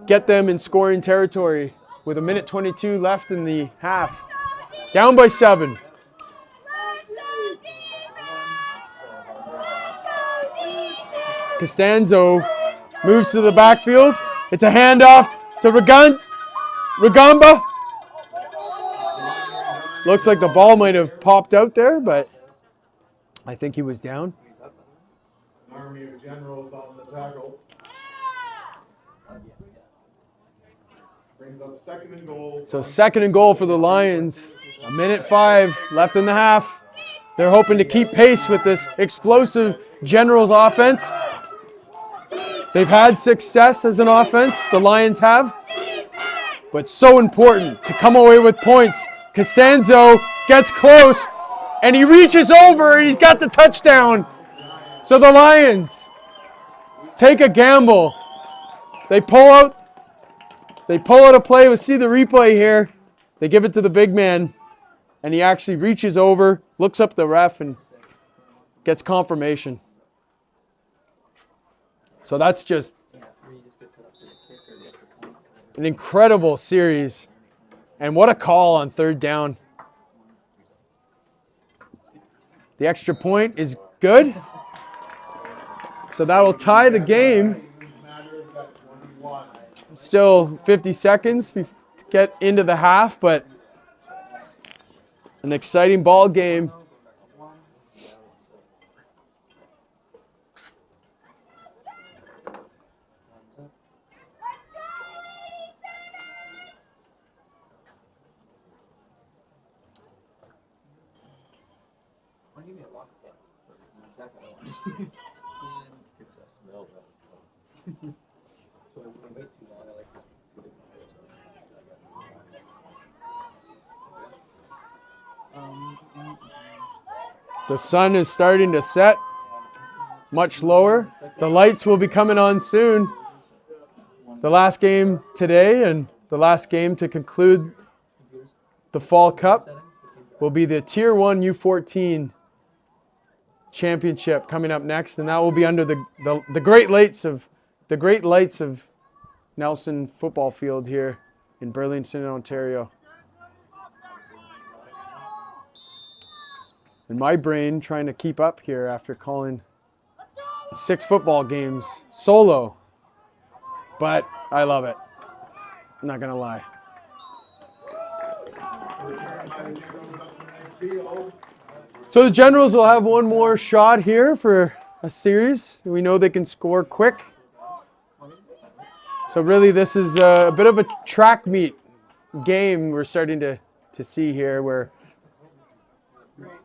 get them in scoring territory with 1:22 left in the half. Down by 7. Costanzo moves to the backfield. It's a handoff to Rugamba. Looks like the ball might have popped out there, but I think he was down. An army of generals on the tackle. Brings up 2nd and goal. So 2nd and goal for the Lions. 1:05 left in the half. They're hoping to keep pace with this explosive Generals offense. They've had success as an offense, the Lions have. But so important to come away with points. Costanzo gets close, and he reaches over, and he's got the touchdown. So the Lions take a gamble. They pull out a play. We'll see the replay here. They give it to the big man, and he actually reaches over, looks up the ref, and gets confirmation. So that's just an incredible series. And what a call on 3rd down. The extra point is good. So that will tie the game. Still 50 seconds to get into the half, but an exciting ball game. The sun is starting to set much lower. The lights will be coming on soon. The last game today and the last game to conclude the Fall Cup will be the Tier 1 U14 Championship coming up next, and that will be under the great lights of Nelson Football Field here in Burlington, Ontario. And my brain trying to keep up here after calling 6 football games solo. But I love it. I'm not going to lie. So the Generals will have one more shot here for a series. We know they can score quick. So really this is a bit of a track meet game we're starting to see here, where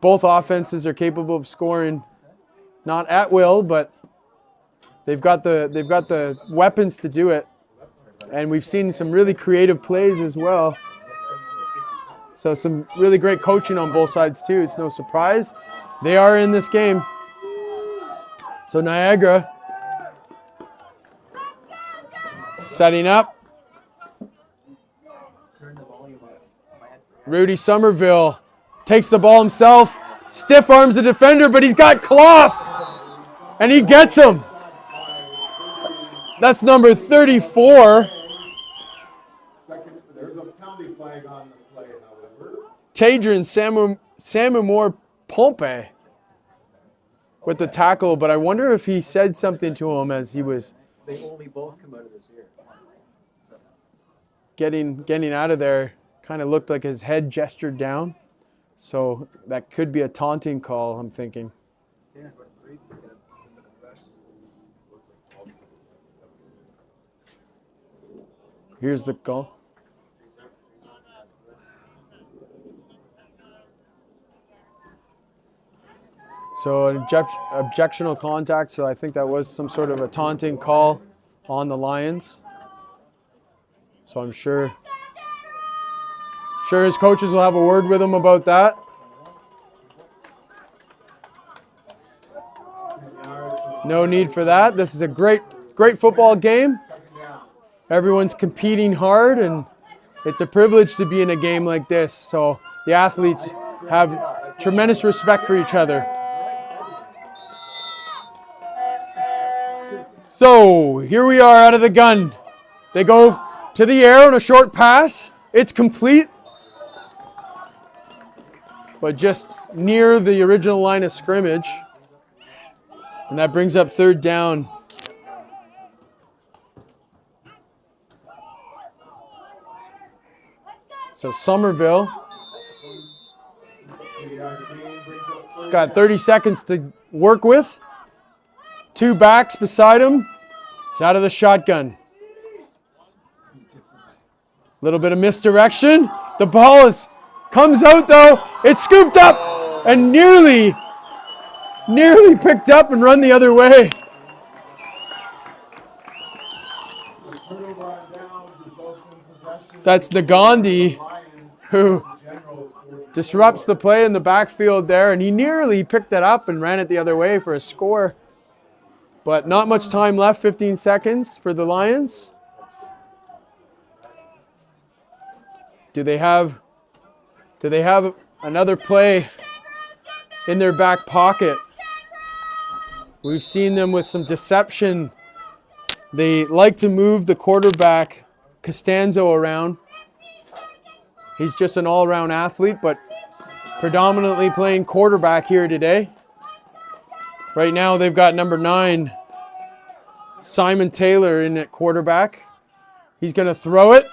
both offenses are capable of scoring, not at will, but they've got the weapons to do it. And we've seen some really creative plays as well. So some really great coaching on both sides too. It's no surprise. They are in this game. So Niagara setting up. Rudy Somerville takes the ball himself, stiff arms the defender, but he's got cloth, and he gets him. That's number 34. There's a penalty flag on the play, however. Tadrian Samamor Pompe with the tackle, but I wonder if he said something to him as he was They only both come out of this year. getting out of there. Kind of looked like his head gestured down. So that could be a taunting call, I'm thinking. Here's the call. So an objectional contact, so I think that was some sort of a taunting call on the Lions. So I'm sure his coaches will have a word with him about that. No need for that. This is a great football game. Everyone's competing hard, and it's a privilege to be in a game like this. So the athletes have tremendous respect for each other. So here we are out of the gun. They go to the air on a short pass. It's complete, but just near the original line of scrimmage. And that brings up 3rd down. So Somerville He's He's got 30 seconds to work with. 2 backs beside him. He's out of the shotgun. Little bit of misdirection. The ball comes out though. It's scooped up and nearly picked up and run the other way. That's Nagandi who disrupts the play in the backfield there, and he nearly picked it up and ran it the other way for a score. But not much time left, 15 seconds for the Lions. Do they have another play in their back pocket? We've seen them with some deception. They like to move the quarterback, Costanzo, around. He's just an all-around athlete, but predominantly playing quarterback here today. Right now they've got number 9, Simon Taylor, in at quarterback. He's going to throw it.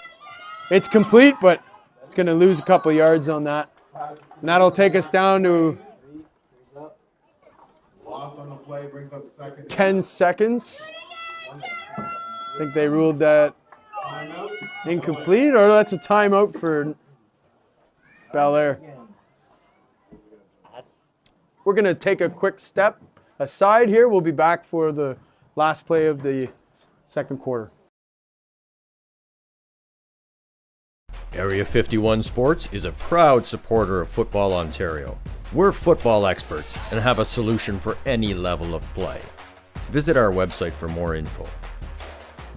It's complete, but it's going to lose a couple yards on that. And that'll take us down to Loss on the play brings up second. 10 seconds. I think they ruled that Timeout. incomplete, or that's a timeout for Bel-Air. We're going to take a quick step aside here. We'll be back for the last play of the second quarter. Area 51 Sports is a proud supporter of Football Ontario. We're football experts and have a solution for any level of play. Visit our website for more info.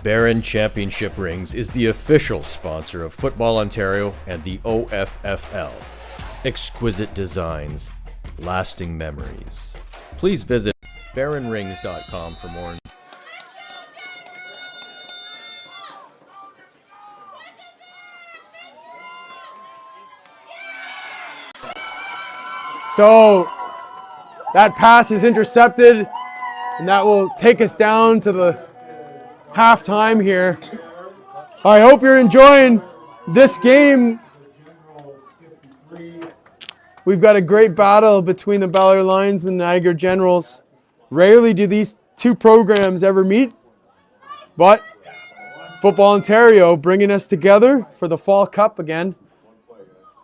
Baron Championship Rings is the official sponsor of Football Ontario and the OFFL. Exquisite designs, lasting memories. Please visit baronrings.com for more. So that pass is intercepted, and that will take us down to the halftime here. I hope you're enjoying this game. We've got a great battle between the Bel-Air Lions and the Niagara Generals. Rarely do these two programs ever meet, but Football Ontario bringing us together for the Fall Cup again.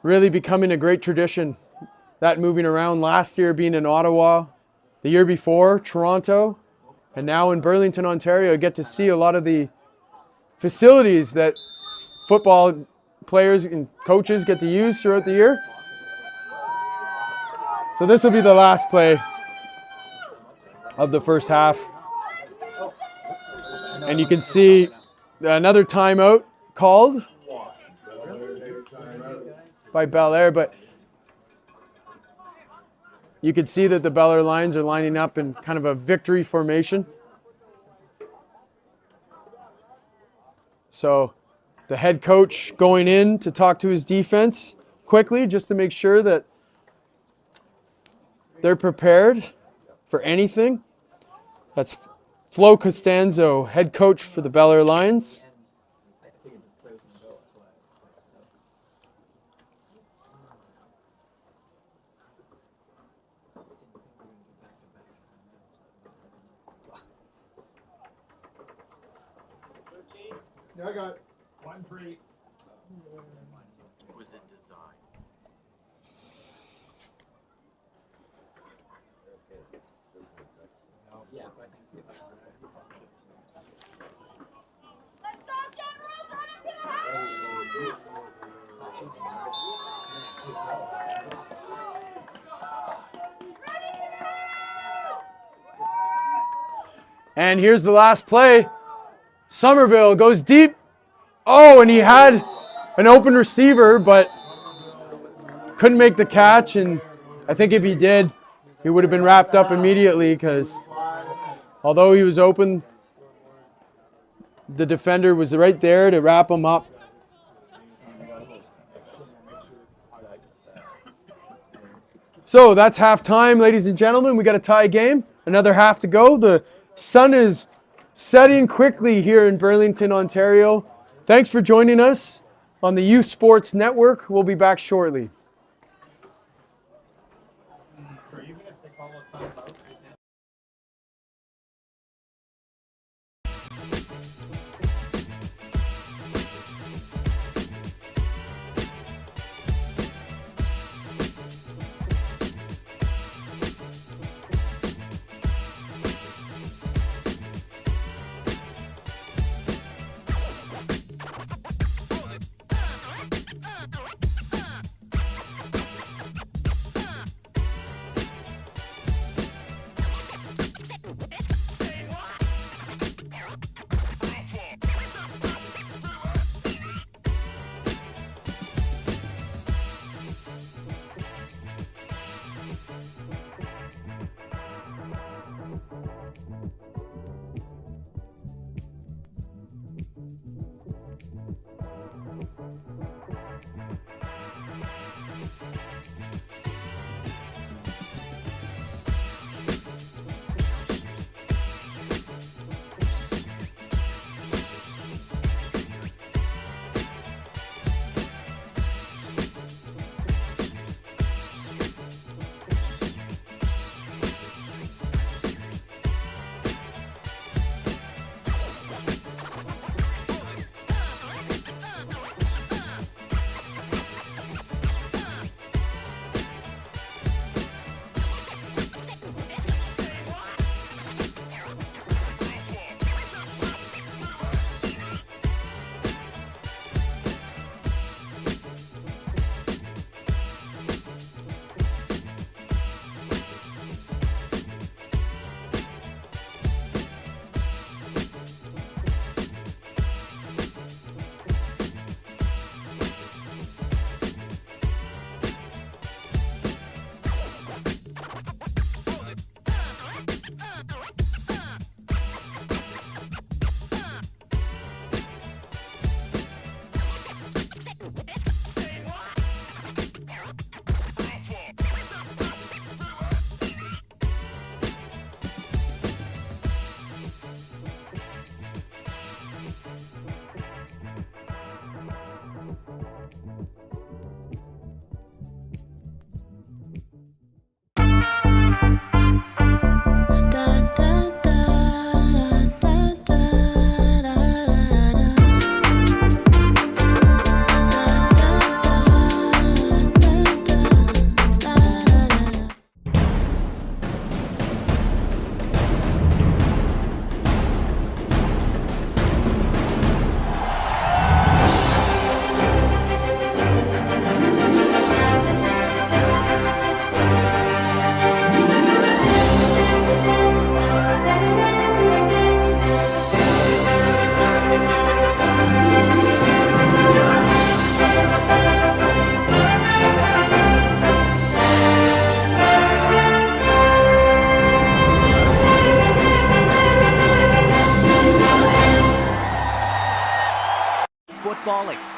Really becoming a great tradition. That moving around, last year being in Ottawa, the year before Toronto, and now in Burlington, Ontario. Get to see a lot of the facilities that football players and coaches get to use throughout the year. So this will be the last play of the first half. And you can see another timeout called by Bel-Air, but you can see that the Bel-Air Lions are lining up in kind of a victory formation. So the head coach going in to talk to his defense quickly just to make sure that they're prepared for anything. That's Flo Costanzo, head coach for the Bel-Air Lions. Yeah, I got 1 free. Exquisite designs. And here's the last play. Somerville goes deep. Oh, and he had an open receiver, but couldn't make the catch. And I think if he did, he would have been wrapped up immediately because although he was open, the defender was right there to wrap him up. So that's halftime, ladies and gentlemen. We got a tie game. Another half to go. The sun is setting quickly here in Burlington, Ontario. Thanks for joining us on the Youth Sports Network. We'll be back shortly.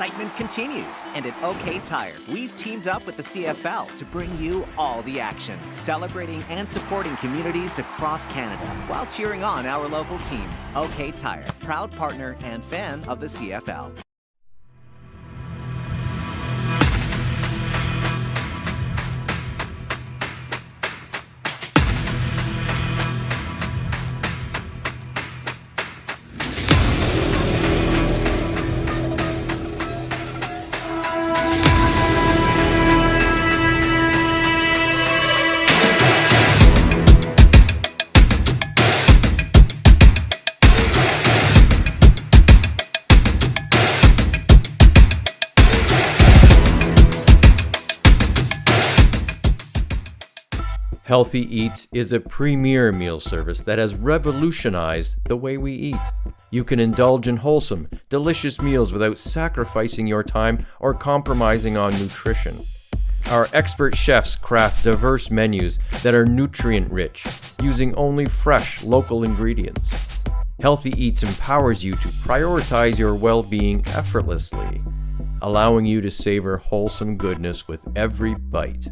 excitement continues. And at OK Tire, we've teamed up with the CFL to bring you all the action, celebrating and supporting communities across Canada while cheering on our local teams. OK Tire, proud partner and fan of the CFL. Healthy Eats is a premier meal service that has revolutionized the way we eat. You can indulge in wholesome, delicious meals without sacrificing your time or compromising on nutrition. Our expert chefs craft diverse menus that are nutrient-rich, using only fresh, local ingredients. Healthy Eats empowers you to prioritize your well-being effortlessly, allowing you to savor wholesome goodness with every bite.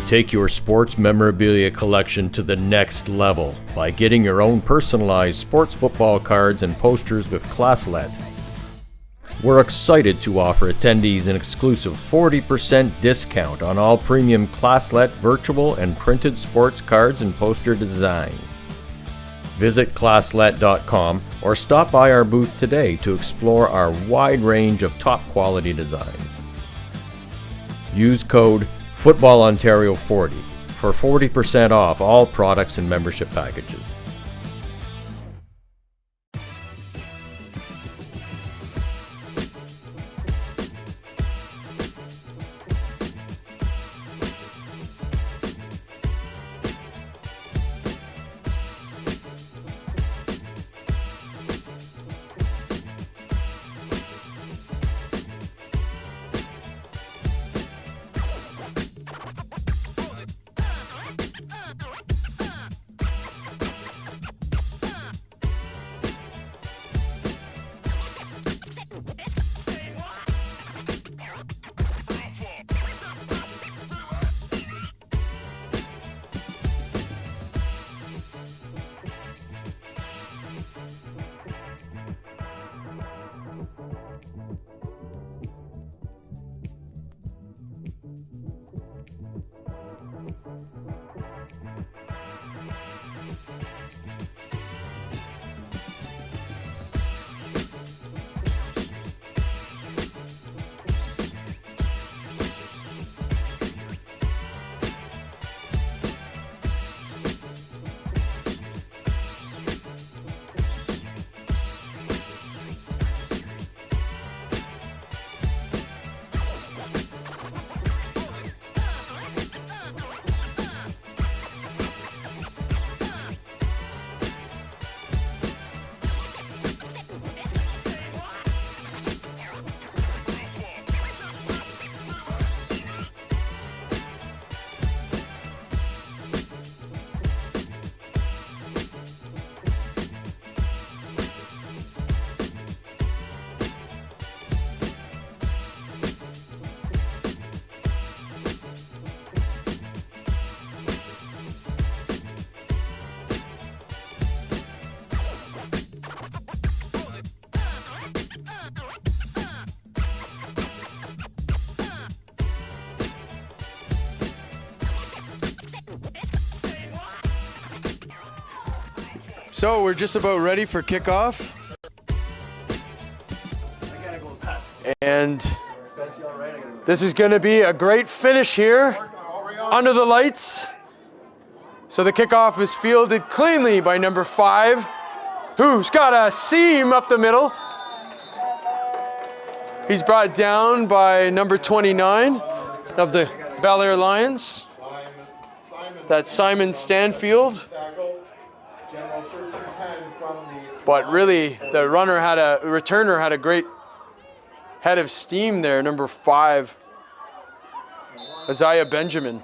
Take your sports memorabilia collection to the next level by getting your own personalized sports football cards and posters with Classlet. We're excited to offer attendees an exclusive 40% discount on all premium Classlet virtual and printed sports cards and poster designs. Visit classlet.com or stop by our booth today to explore our wide range of top quality designs. Use code Football Ontario 40 for 40% off all products and membership packages. So we're just about ready for kickoff. And this is going to be a great finish here under the lights. So the kickoff is fielded cleanly by number 5, who's got a seam up the middle. He's brought down by number 29 of the Bel-Air Lions. That's Simon Stanfield. But really, the returner had a great head of steam there, number 5, Isaiah Benjamin.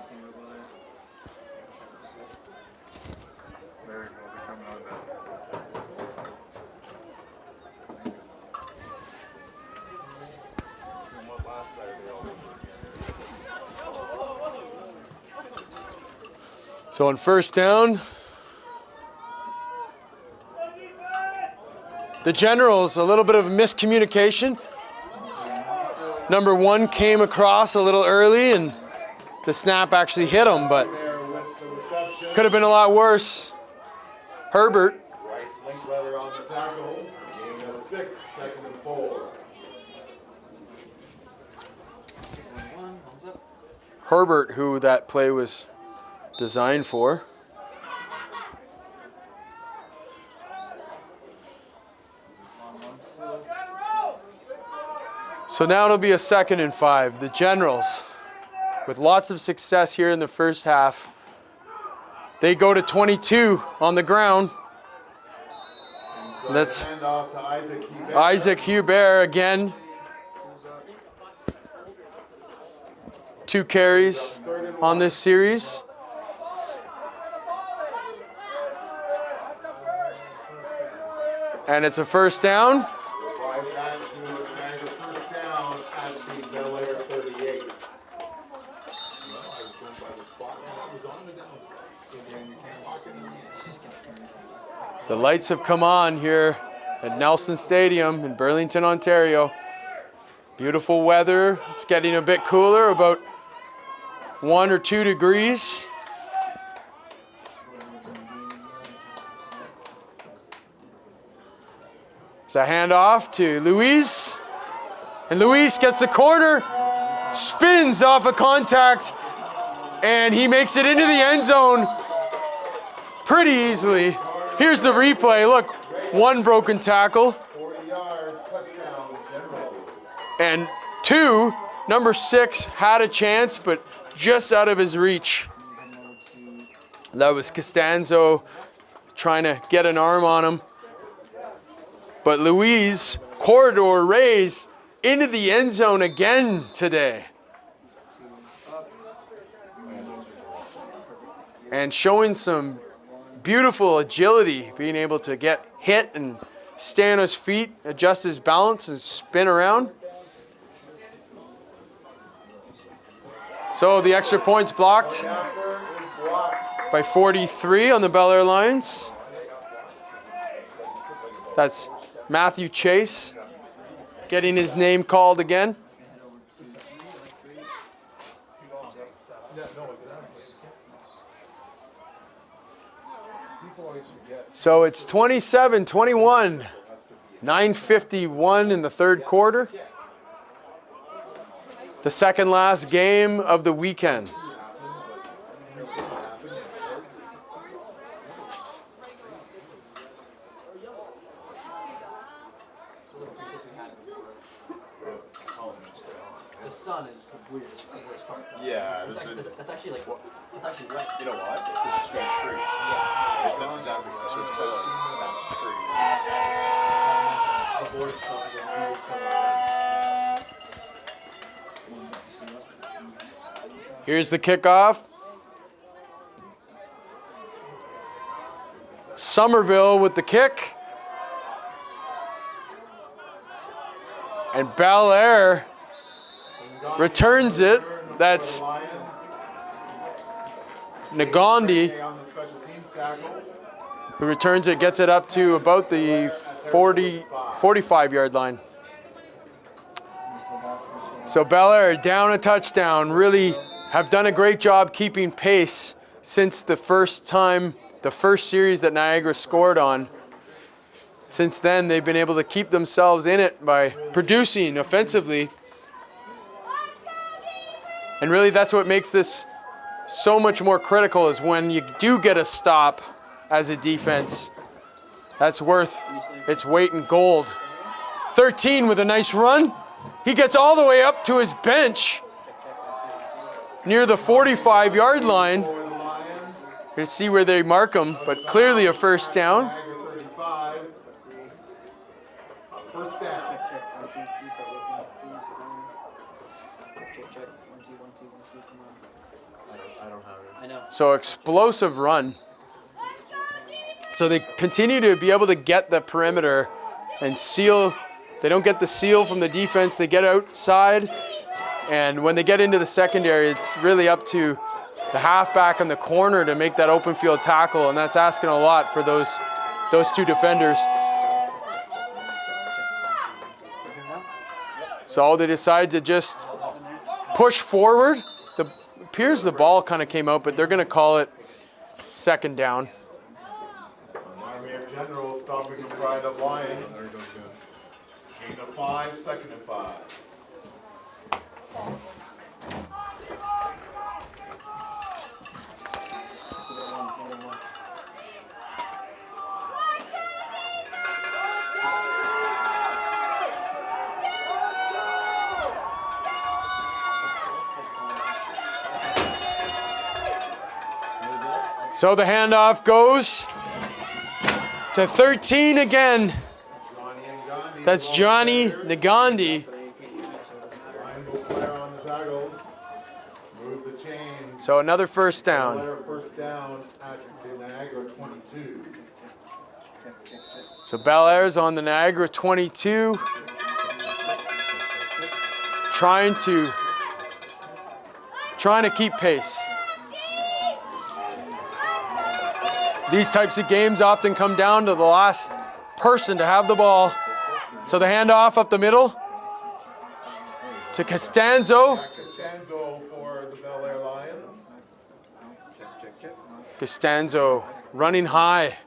So on first down, the Generals, a little bit of a miscommunication. Number 1 came across a little early and the snap actually hit him, but could have been a lot worse. Herbert. Rice Linkletter on the tackle. Gain of 6, 2nd and 4. Herbert, who that play was designed for. So now it'll be a 2nd and 5. The Generals, with lots of success here in the first half, they go to 22 on the ground. So That's hand off to Isaac Hubert. Isaac Hubert again. 2 carries on this series. And it's a first down. Right back to Niagara first down at the Bel-Air 38. The lights have come on here at Nelson Stadium in Burlington, Ontario. Beautiful weather. It's getting a bit cooler, about 1 or 2 degrees. It's a handoff to Luis. And Luis gets the corner, spins off a contact, and he makes it into the end zone pretty easily. Here's the replay. Look, 1 broken tackle. 40 yards, touchdown, Generals. And 2, number 6 had a chance, but just out of his reach. That was Costanzo trying to get an arm on him. But Luis, corridor raise into the end zone again today. And showing some beautiful agility, being able to get hit and stay on his feet, adjust his balance, and spin around. So the extra point's blocked by 43 on the Bel-Air Lions. That's Matthew Chase getting his name called again. So it's 27-21, 9:51 in the third quarter. The second last game of the weekend. The sun is the weirdest part. Yeah, That's actually like, it's actually wet. you know why? It's because it's straight trees. Yeah. That's exactly why. So it's called that's tree. The board itself is a weird color. Here's the kickoff. Somerville with the kick. And Bel-Air returns it. That's Nagandi On the special teams tackle. who returns it, gets it up to about the 45-yard line. So Bel-Air down a touchdown, really have done a great job keeping pace since the first series that Niagara scored on. Since then, they've been able to keep themselves in it by producing offensively. And really, that's what makes this so much more critical, is when you do get a stop as a defense. That's worth its weight in gold. 13 with a nice run. He gets all the way up to his bench near the 45-yard line. You see where they mark him, but clearly a first down. Niagara 35. First down. So explosive run. So they continue to be able to get the perimeter and seal. They don't get the seal from the defense. They get outside And when they get into the secondary, it's really up to the halfback in the corner to make that open field tackle, and that's asking a lot for those two defenders. So they decide to just push forward. Appears the ball kind of came out, but they're going to call it second down. Army of Generals stopping the Pride of Lions. Gain of 5, second and 5. So the handoff goes to 13 again. That's Johnny Nagandi. So another first down. First down at the Niagara 22. So Bel-Air's on the Niagara 22. Trying to keep pace. These types of games often come down to the last person to have the ball. So the handoff up the middle to Costanzo. Costanzo for the Bel-Air Lions. Costanzo running high.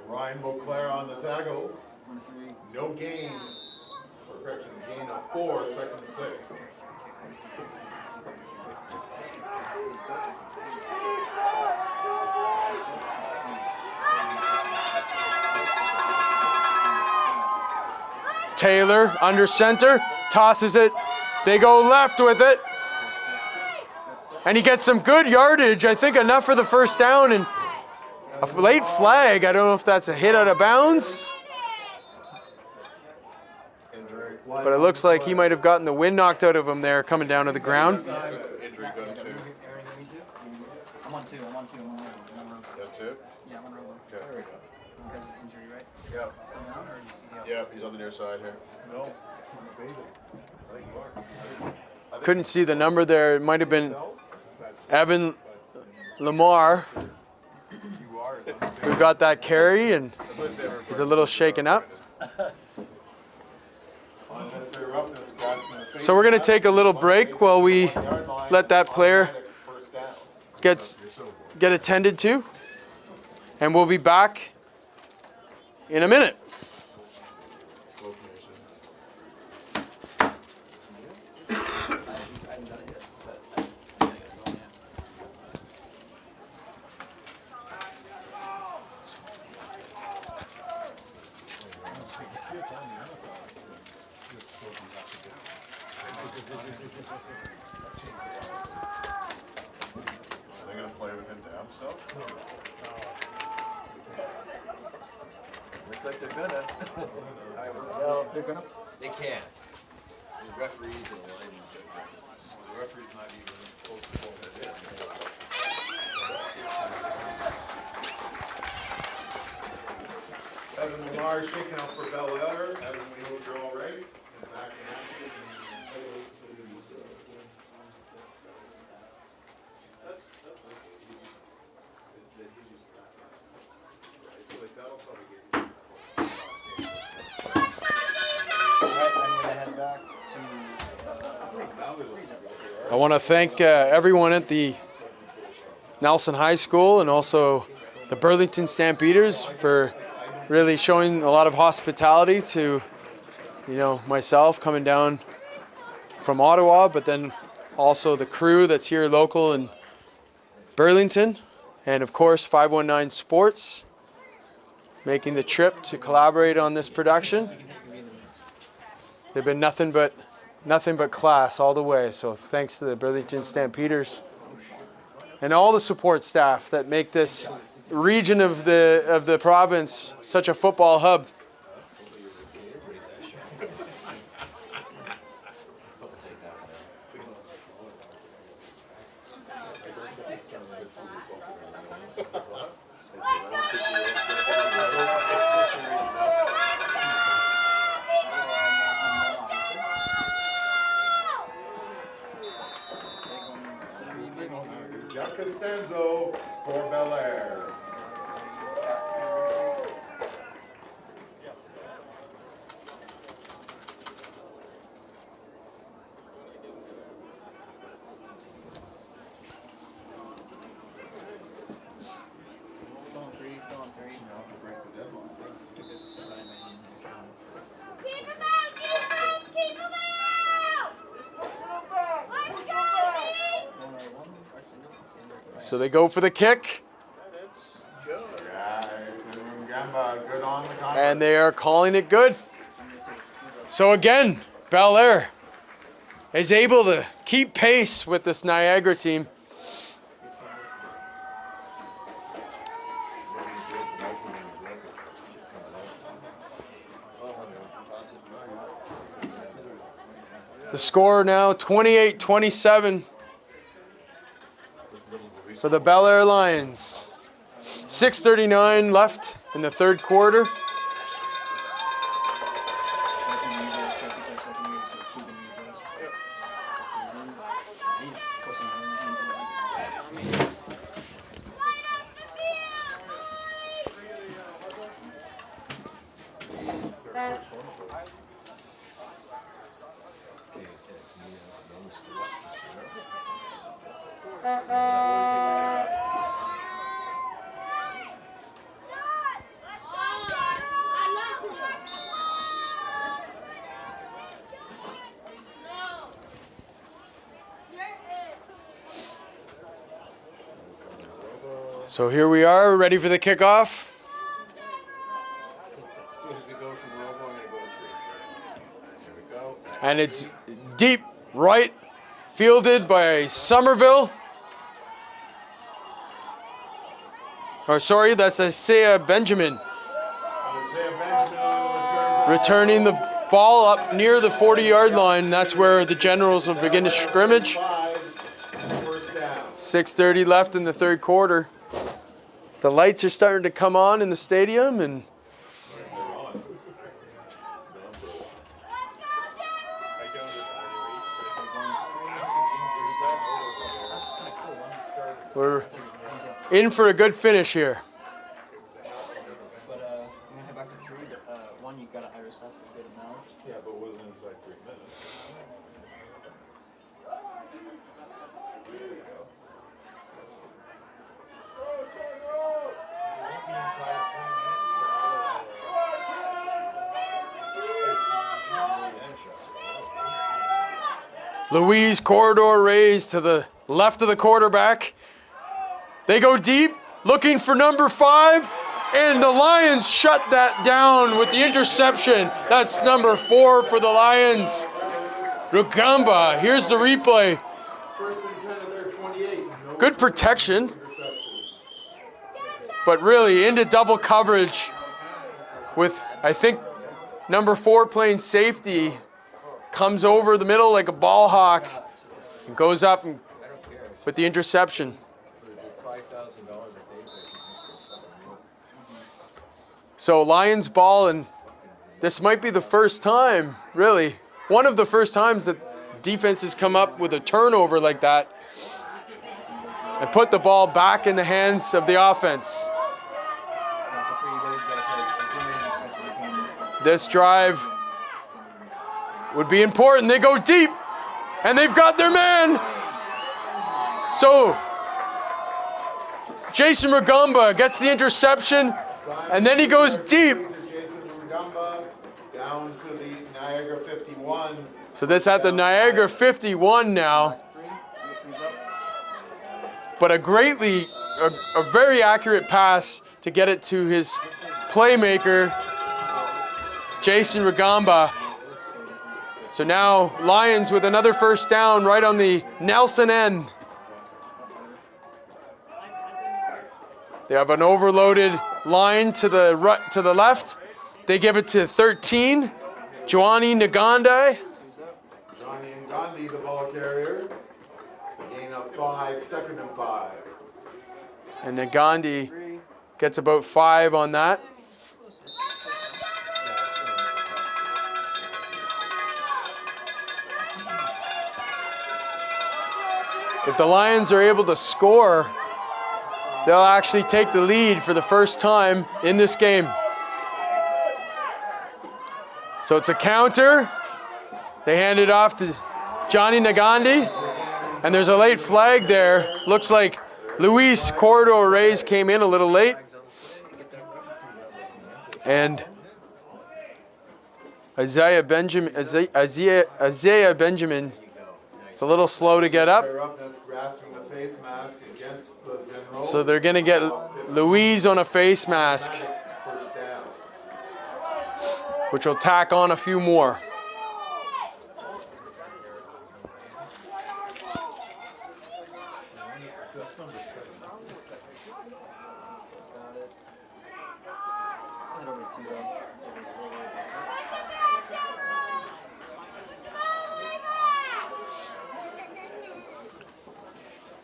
Ryan Beauclair on the tackle. No gain. For correction, gain of 4, second and 6. Taylor under center, tosses it. They go left with it. And he gets some good yardage. I think enough for the first down, and a late flag. I don't know if that's a hit out of bounds. But it looks like he might have gotten the wind knocked out of him there coming down to the ground. Injury go to 2. I'm on 2. Got 2? Yeah, I'm on row. Okay. Because of injury, right? Yeah. Still down, or is he out? Yeah, he's on the near side here. No. Couldn't see the number there. It might have been Evan Lamar who got that carry and is a little shaken up. So we're going to take a little break while we let that player get attended to, and we'll be back in a minute. Are they going to play with him down still? Looks like they're gonna. Well, They're gonna. they can't. The referees and the linemen judge that. The referee's not even supposed to pull it in. Evan Lamar shaking out for Bel-Air. Evan, we hope you're all right. And back in action. That's so like that'll probably get I'm gonna head back to. I want to thank everyone at the Nelson High School and also the Burlington Stampeders for really showing a lot of hospitality to, myself coming down from Ottawa, but then also the crew that's here local in Burlington, and of course 519 Sports making the trip to collaborate on this production. They've been nothing but class all the way. So thanks to the Burlington Stampeders and all the support staff that make this region of the province such a football hub. So they go for the kick, Yeah, Gamba, good on the contact. and they are calling it good. So again, Bel-Air is able to keep pace with this Niagara team. The score now 28-27 for the Bel-Air Lions. 6:39 left in the third quarter. So here we are, ready for the kickoff. As soon as we go from Robo, I'm going to go 3. Here we go. And it's deep right, fielded by Somerville. Or sorry, that's Isaiah Benjamin. Isaiah Benjamin on the return. Returning the ball up near the 40-yard line. That's where the Generals will begin to scrimmage. first down. 6:30 left in the third quarter. The lights are starting to come on in the stadium, and we're in for a good finish here. But I'm gonna head back to 3. One, you gotta hire stuff a good amount. Yeah, but it wasn't inside 3 minutes. There you go. Louise corridor raised to the left of the quarterback. They go deep, looking for number 5, and the Lions shut that down with the interception. That's number 4 for the Lions. Rugamba, here's the replay. First and 10 of their 28. No Good protection, interception. but really into double coverage with, I think, number 4 playing safety. Comes over the middle like a ball hawk and goes up and, with the interception. So Lions ball, and this might be the first time, really, one of the first times that defense has come up with a turnover like that and put the ball back in the hands of the offense. This drive would be important. They go deep, and they've got their man. So Jason Rugamba gets the interception, and then he goes deep. Jason Rugamba down to the Niagara 51. So that's at the Niagara 51 now. But a very accurate pass to get it to his playmaker, Jason Rugamba. So now Lions with another first down right on the Nelson end. They have an overloaded line to the left. They give it to 13, Johnny Nagande. Johnny Ngandi, the ball carrier. Gain of 5, second and 5. And Nagande gets about 5 on that. If the Lions are able to score, they'll actually take the lead for the first time in this game. So it's a counter. They hand it off to Johnny Nagandi. And there's a late flag there. Looks like Luis Corridor Reyes came in a little late. And Isaiah Benjamin, it's a little slow to get up. Roughness grasping the face mask against the So they're going to get Louise on a face mask, First down. which will tack on a few more.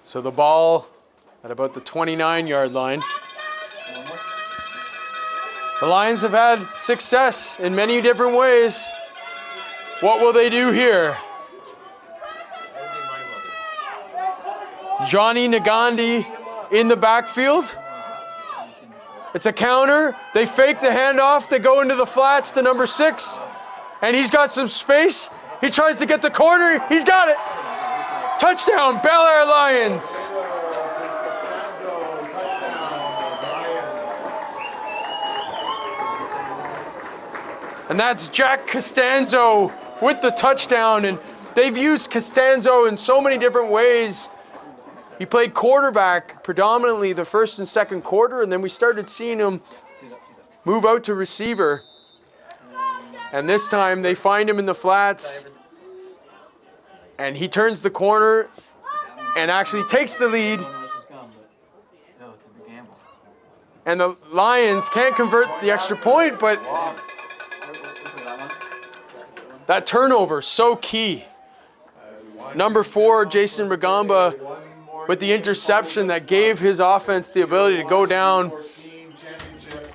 So the ball at about the 29-yard line. The Lions have had success in many different ways. What will they do here? Johnny Nagandi in the backfield. It's a counter. They fake the handoff. They go into the flats to number 6. And he's got some space. He tries to get the corner. He's got it. Touchdown, Bel-Air Lions. And that's Jack Costanzo with the touchdown. And they've used Costanzo in so many different ways. He played quarterback predominantly the first and second quarter, and then we started seeing him move out to receiver. And this time they find him in the flats, and he turns the corner and actually takes the lead. And the Lions can't convert the extra point, but that turnover, so key. Number 4, Jason Regamba, with the interception that gave his offense the ability to go down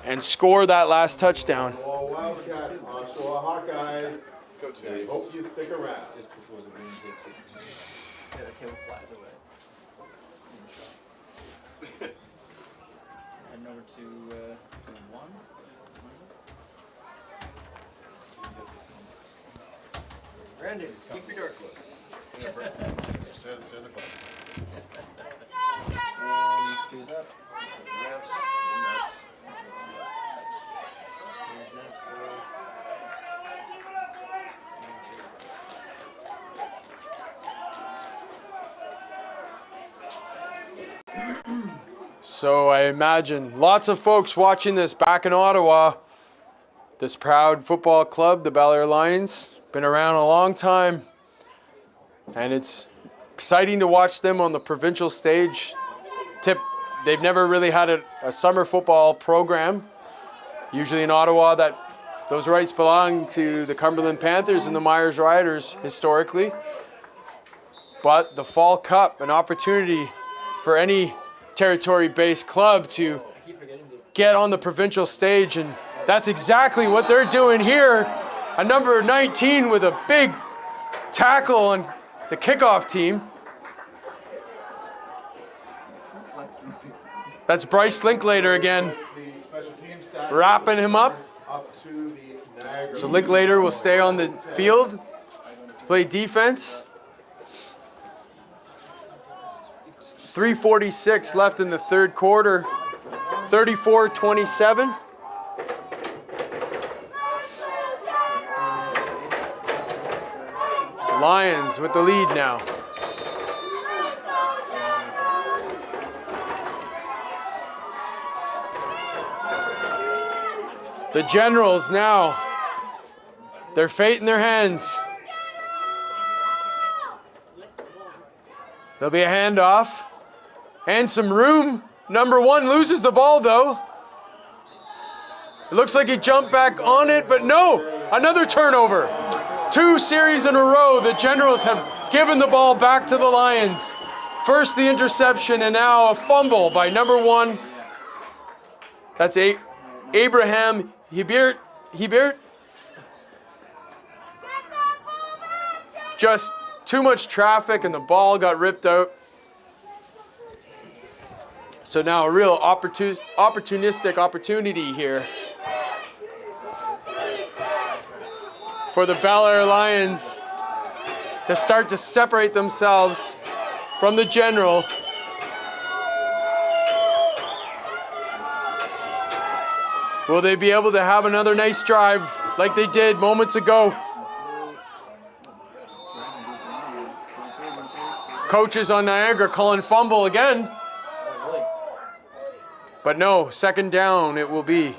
and score that last touchdown. Wildcats, Oshawa Hawkeyes. We hope you stick around. Just before the wind hits it. Yeah, the tail flies away. And over to 1. Brandon, keep your door closed. And 2's up. Reps. Who's next? So I imagine lots of folks watching this back in Ottawa. This proud football club, the Bel-Air Lions, been around a long time. And it's exciting to watch them on the provincial stage. They've never really had a summer football program. Usually in Ottawa, those rights belong to the Cumberland Panthers and the Myers Riders historically. But the Fall Cup, an opportunity for any territory-based club to get on the provincial stage, and that's exactly what they're doing here. A number 19 with a big tackle on the kickoff team. That's Bryce Linklater again, wrapping him up. To the Niagara. So Linklater will stay on the field, play defense. 3:46 left in the third quarter, 34-27. Lions with the lead now. The Generals now, their fate in their hands. There'll be a handoff and some room. Number 1 loses the ball though. It looks like he jumped back on it, but no, another turnover. 2 series in a row, the Generals have given the ball back to the Lions. First the interception and now a fumble by number 1. That's Abraham Hebert. Just too much traffic and the ball got ripped out. So now a real opportunistic opportunity here for the Bel-Air Lions to start to separate themselves from the General. Will they be able to have another nice drive like they did moments ago? Coaches on Niagara calling fumble again. But no, second down it will be.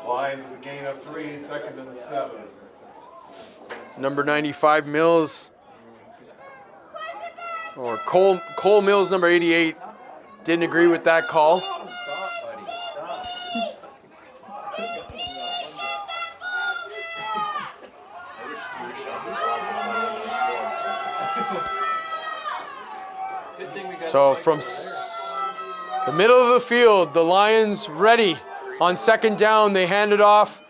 Lions with a gain of 3, 2nd and 7. Number 95 Mills, or Cole Mills, number 88, didn't agree with that call. Stop, buddy, stop. I wish Swedish shot this off and Good thing we got So from the middle of the field, the Lions ready. On second down, they hand it off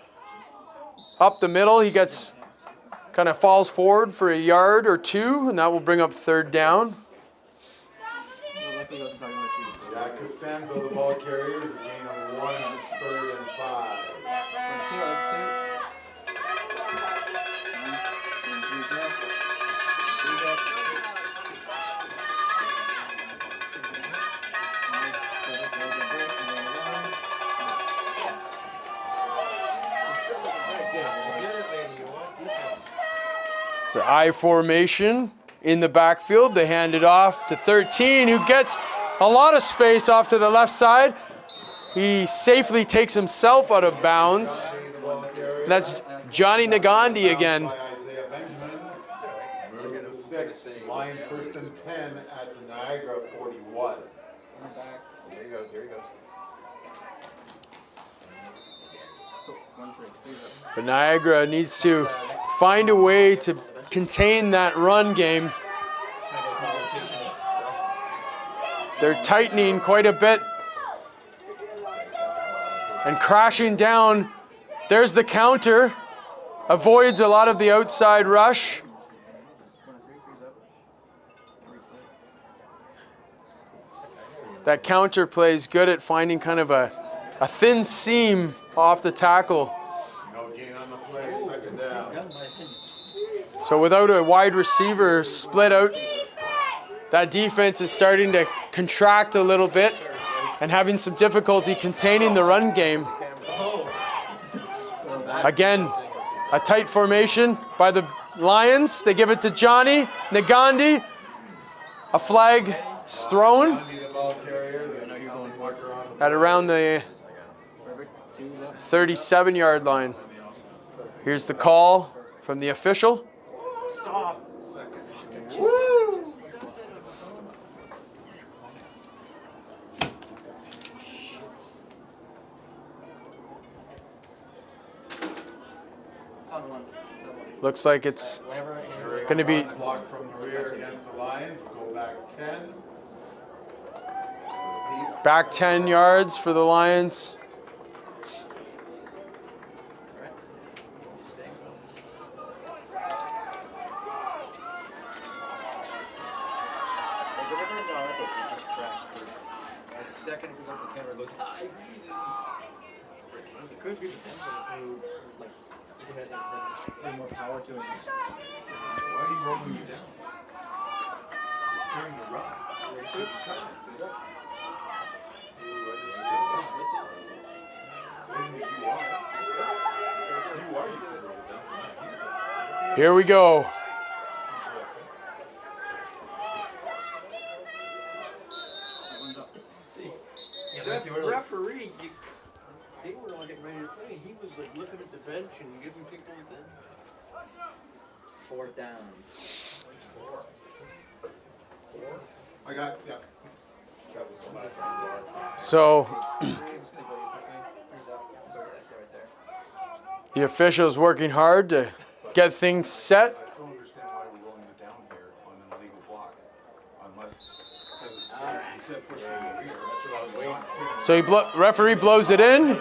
up the middle. He kind of falls forward for a yard or 2, and that will bring up third down. Yeah, Costanzo, the ball carrier, is a gain of 1, 3rd and 5. It's an I formation in the backfield. They hand it off to 13, who gets a lot of space off to the left side. He safely takes himself out of bounds. And that's Johnny Nagandi again. By Isaiah Benjamin. Move to 6. Lions 1st and 10 at the Niagara 41. Here he goes, here he goes. But Niagara needs to find a way to contain that run game. They're tightening quite a bit and crashing down. There's the counter. Avoids a lot of the outside rush. That counter play is good at finding kind of a thin seam off the tackle. No gain on the play, 2nd down. So without a wide receiver split out, that defense is starting to contract a little bit and having some difficulty containing the run game. Again, a tight formation by the Lions. They give it to Johnny Nagandi. A flag is thrown at around the 37-yard line. Here's the call from the official. Stop. Looks like it's going to be Block from the rear against the Lions. We'll go back 10. back 10 yards for the Lions. Second it goes up the camera goes, I breathe. It could be potential to, like, you can put more power to it. Why are you rolling you down? It's turning to run. Here we go. The referee, they were all getting ready to play. He was like looking at the bench and giving people the Fourth down. I got, yeah. That was the last one. So the officials working hard to get things set. I still understand why we're rolling it down here on an illegal block. Unless, because he said push from the rear. That's what I was waiting. So referee blows it in.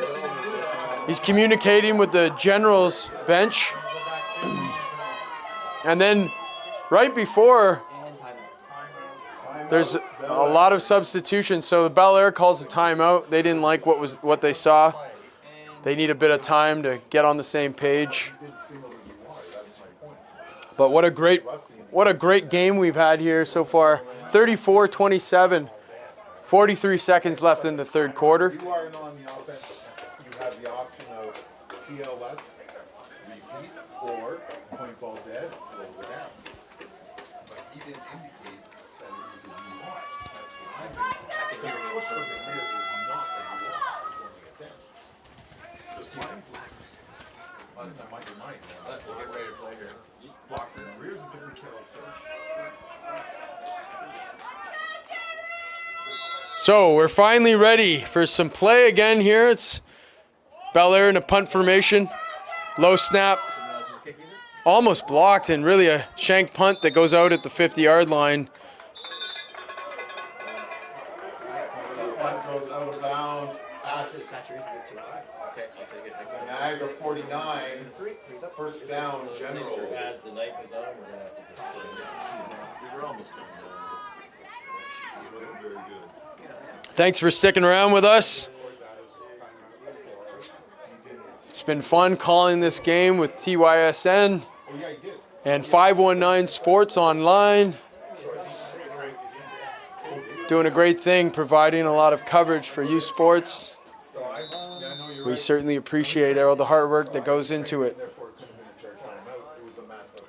He's communicating with the general's bench. And then right before, there's a lot of substitutions. So the Bel-Air calls a timeout. They didn't like what they saw. They need a bit of time to get on the same page. But what a great game we've had here so far. 34-27. 43 seconds left in the third quarter. You are on the offense. You have the option of PLS, repeat, or point ball dead, roll it down. But he didn't indicate that it was a UI. That's what Last time Mike and Mike, we'll get ready to play here. Block the rear's a different kettle of fish. So we're finally ready for some play again here. It's Bel-Air in a punt formation. Low snap. Almost blocked, and really a shank punt that goes out at the 50-yard line. The punt goes out of bounds at the Niagara 49. First down, General. As the night goes on, we're gonna have to just we were almost done. He wasn't very good. Thanks for sticking around with us. It's been fun calling this game with TYSN Oh yeah, he did. and 519 Sports Online. Doing a great thing, providing a lot of coverage for youth sports. Yeah, I know you're We right. certainly appreciate all the hard work that goes into it. Therefore, it couldn't have been a charge timeout. It was a massive.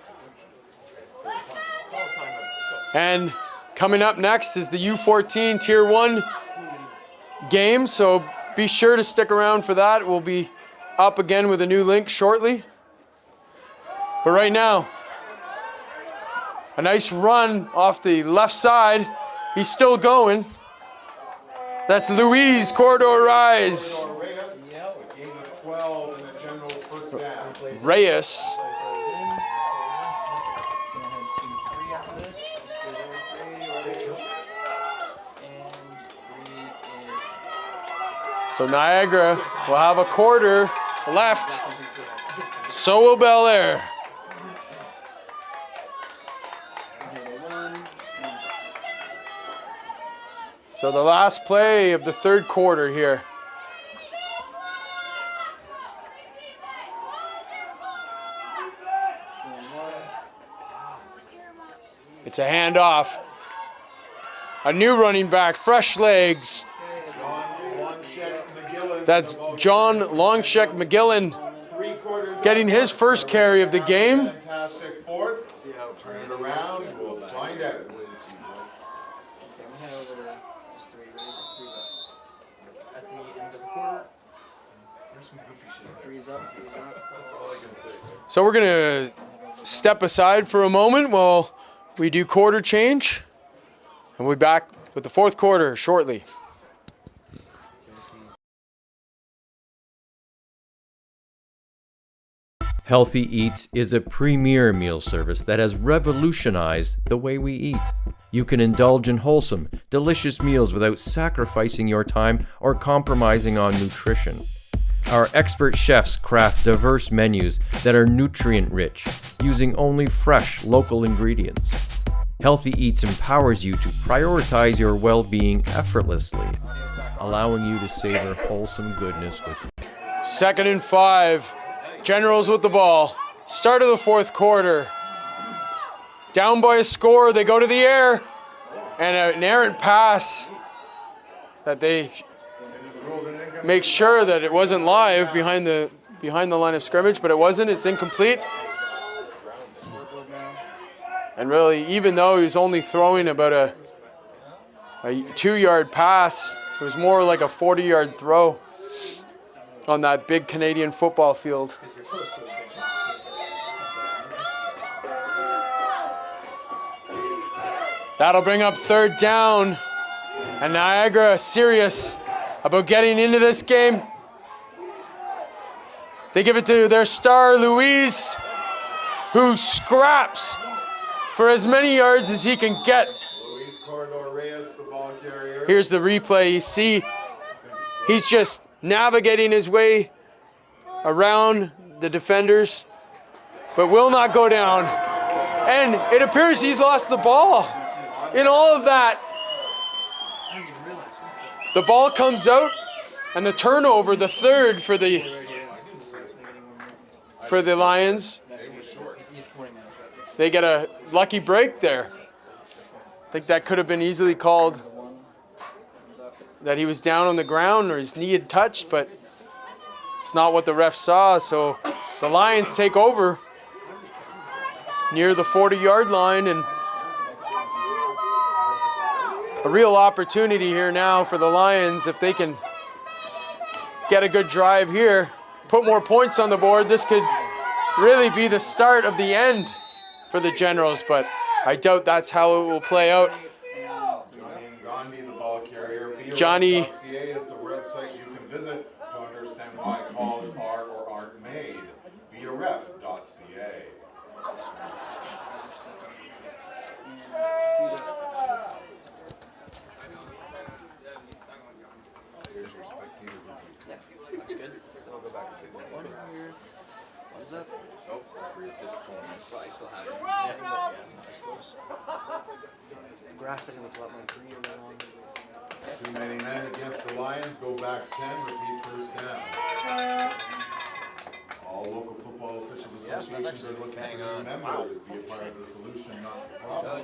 And coming up next is the U14 Tier 1 game, so be sure to stick around for that. We'll be up again with a new link shortly. But right now, a nice run off the left side. He's still going. That's Louise Corridor Rise. Reyes, a gain of 12 and the General's first down. Reyes. So Niagara will have a quarter left. So will Bel-Air. So the last play of the third quarter here. It's a handoff. A new running back, fresh legs. That's John Longcheck McGillen getting his first carry of the game. Fantastic fourth. See how turn it around. We'll find out. That's the end of the quarter. There's some goofy shit. Three's up, three's up. That's all I can say. So we're going to step aside for a moment while we do quarter change. And we'll be back with the fourth quarter shortly. Healthy Eats is a premier meal service that has revolutionized the way we eat. You can indulge in wholesome, delicious meals without sacrificing your time or compromising on nutrition. Our expert chefs craft diverse menus that are nutrient-rich, using only fresh, local ingredients. Healthy Eats empowers you to prioritize your well-being effortlessly, allowing you to savor wholesome goodness with 2nd and 5. Generals with the ball. Start of the fourth quarter. Down by a score, they go to the air. And an errant pass that they make sure that it wasn't live behind the line of scrimmage, but it wasn't. It's incomplete. And really, even though he was only throwing about a 2-yard pass, it was more like a 40-yard throw on that big Canadian football field. That'll bring up third down. And Niagara serious about getting into this game. They give it to their star, Louise, who scraps for as many yards as he can get. Luis Corridor Reyes, the ball carrier. Here's the replay. You see, he's just navigating his way around the defenders, but will not go down. And it appears he's lost the ball. In all of that, the ball comes out, and the turnover, the third for the Lions. They get a lucky break there. I think that could have been easily called that he was down on the ground or his knee had touched, but it's not what the ref saw. So the Lions take over near the 40-yard line, and a real opportunity here now for the Lions. If they can get a good drive here, put more points on the board, this could really be the start of the end for the Generals, but I doubt that's how it will play out. Johnny Gandhi, the ball carrier. Johnny. BRF.ca is the website you can visit to understand why calls are or aren't made. BRF.ca. Here's your spectator group. Yeah, that's good. So we'll go back to one here. One's up. Nope, referee's just pulling. But I still have it. Yeah, but yeah, it's not as close. Grass definitely looks a lot more green and long. 299 against the Lions. Go back 10. Repeat first down. All local football officials associations are looking for new members. Be a part of the solution, not the problem.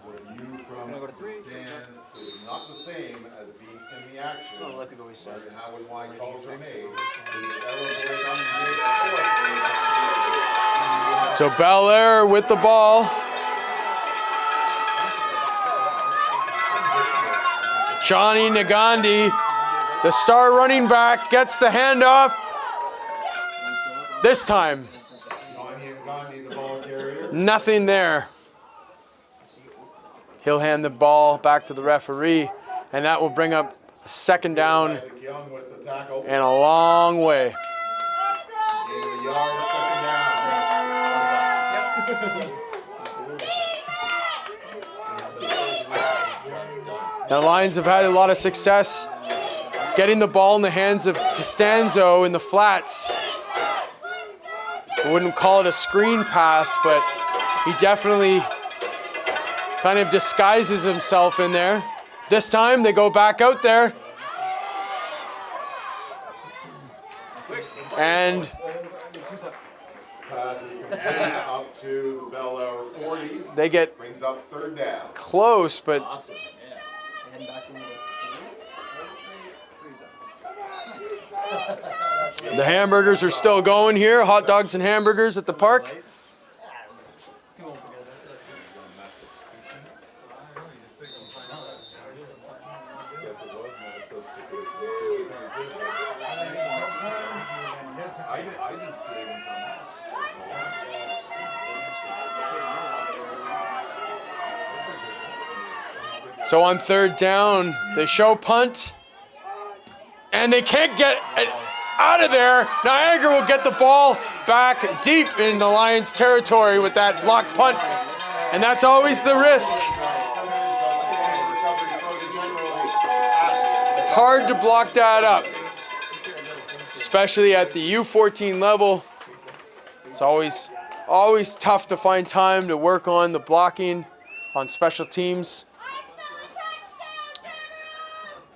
What you from the stands is not the same as being in the action. Oh, look, it always says. Learn how and why calls are made. So Bel-Air with the ball. Johnny Nagandi, the star running back, gets the handoff. This time, nothing there. He'll hand the ball back to the referee, and that will bring up a second down and a long way. Now, the Lions have had a lot of success getting the ball in the hands of Costanzo in the flats. I wouldn't call it a screen pass, but he definitely kind of disguises himself in there. This time they go back out there. And pass is complete up to the Bel-Air 40. they get Brings up third down. close, but Awesome. Yeah. Heading back into the the hamburgers are still going here. Hot dogs and hamburgers at the park. I didn't see anything from that. So on third down, they show punt, and they can't get it out of there. Niagara will get the ball back deep in the Lions' territory with that blocked punt, and that's always the risk. Hard to block that up, especially at the U14 level. It's always tough to find time to work on the blocking on special teams.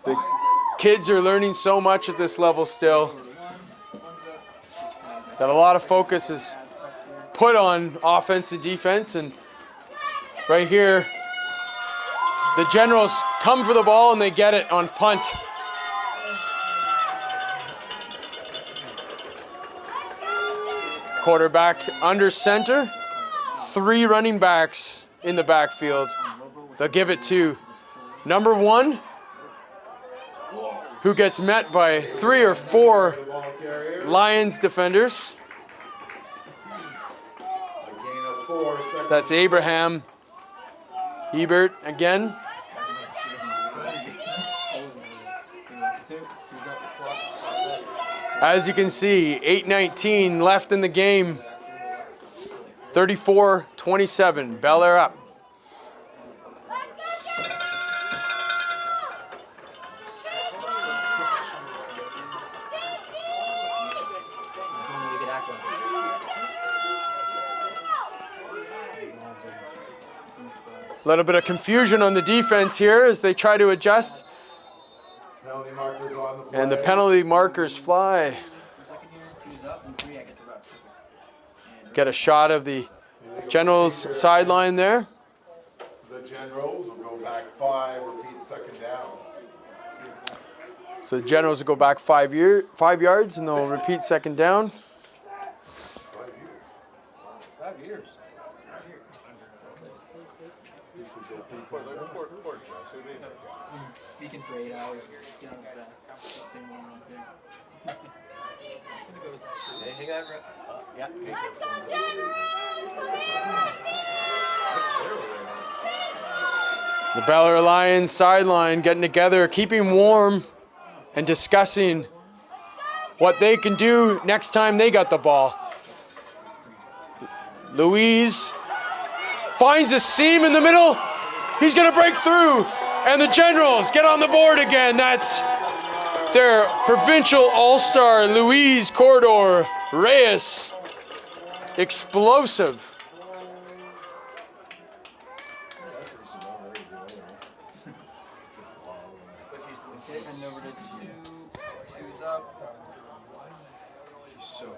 The kids are learning so much at this level still that a lot of focus is put on offense and defense. And right here, the Generals come for the ball and they get it on punt. Quarterback under center, 3 running backs in the backfield. They'll give it to number 1, who gets met by 3 or 4 Lions defenders. That's Abraham Hebert again. As you can see, 8:19 left in the game. 34-27, Bel-Air up. A little bit of confusion on the defense here as they try to adjust. Penalty markers on the play. And the penalty markers fly. Get a shot of the Generals sideline there. The Generals will go back 5, repeat second down. So the Generals will go back 5 yards and they'll repeat second down. 5 years. Poor Jess, who they think? Speaking for 8 hours, get on his back. Same one wrong thing. Hey, hang on. Yeah, The Bel-Air Lions sideline getting together, keeping warm, and discussing what they can do next time they got the ball. Louise finds a seam in the middle. He's going to break through, and the Generals get on the board again. That's their provincial all-star, Louise Corridor Reyes. Explosive. And over to two's up. He's so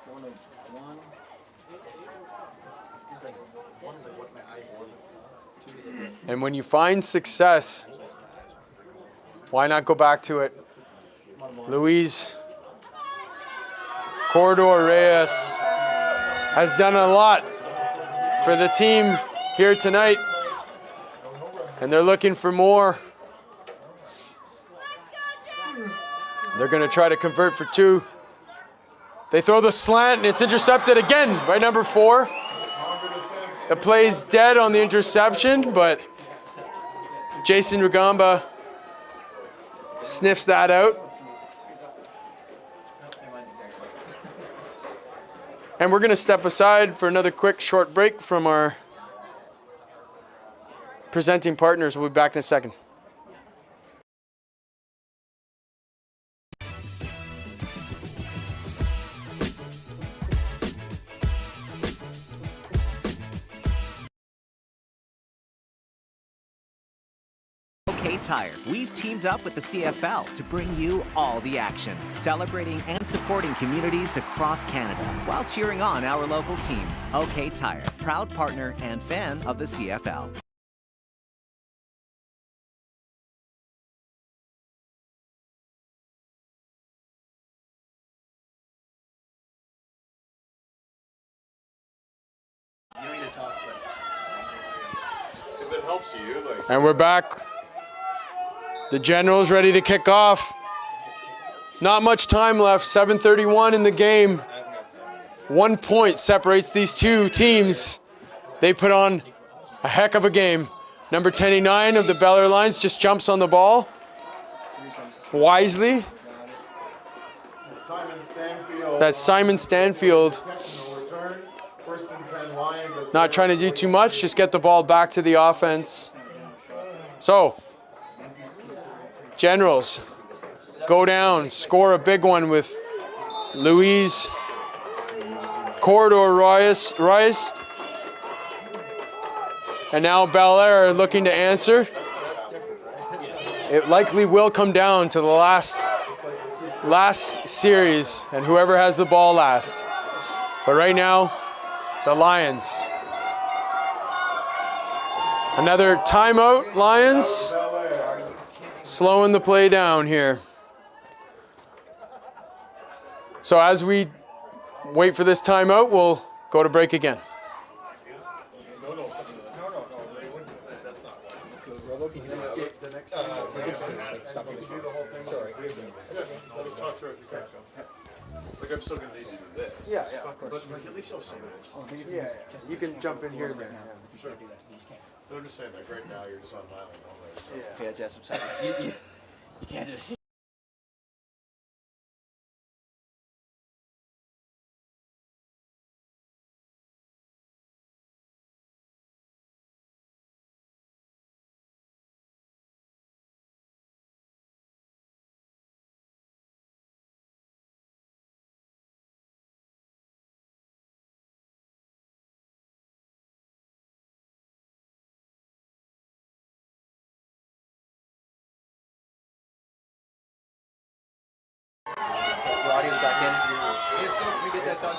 One of one. He's like, one is like what my eyes see. Two is like, And when you find success, why not go back to it? Louise Corridor Reyes has done a lot for the team here tonight, and they're looking for more. They're going to try to convert for two. They throw the slant, and it's intercepted again by number 4. The play's dead on the interception, but Jason Rugamba sniffs that out. And we're going to step aside for another quick short break from our presenting partners. We'll be back in a second. OK Tire. We've teamed up with the CFL to bring you all the action, celebrating and supporting communities across Canada while cheering on our local teams. OK Tire, proud partner and fan of the CFL. You don't need to talk, but if it helps you, like. And we're back. The Generals ready to kick off. Not much time left, 7:31 in the game. 1 point separates these two teams. They put on a heck of a game. Number 10 of the Bel-Air Lions just jumps on the ball wisely. Simon Stanfield. That's Simon Stanfield. Return. First and 10 Lions. Not trying to do too much, just get the ball back to the offense. So, Generals go down, score a big one with Louise Corridor Reyes. And now Bel-Air looking to answer. It likely will come down to the last series and whoever has the ball last. But right now, the Lions. Another timeout, Lions. Slowing the play down here. So as we wait for this timeout, we'll go to break again. Like I'm still gonna need to do this. Yeah, of course. But like at least I'll see it. Yeah, you can jump in here and there. Sure. I'm just saying, like right now you're just on my own, right? So. yeah, Jess, I'm sorry. You can't do it.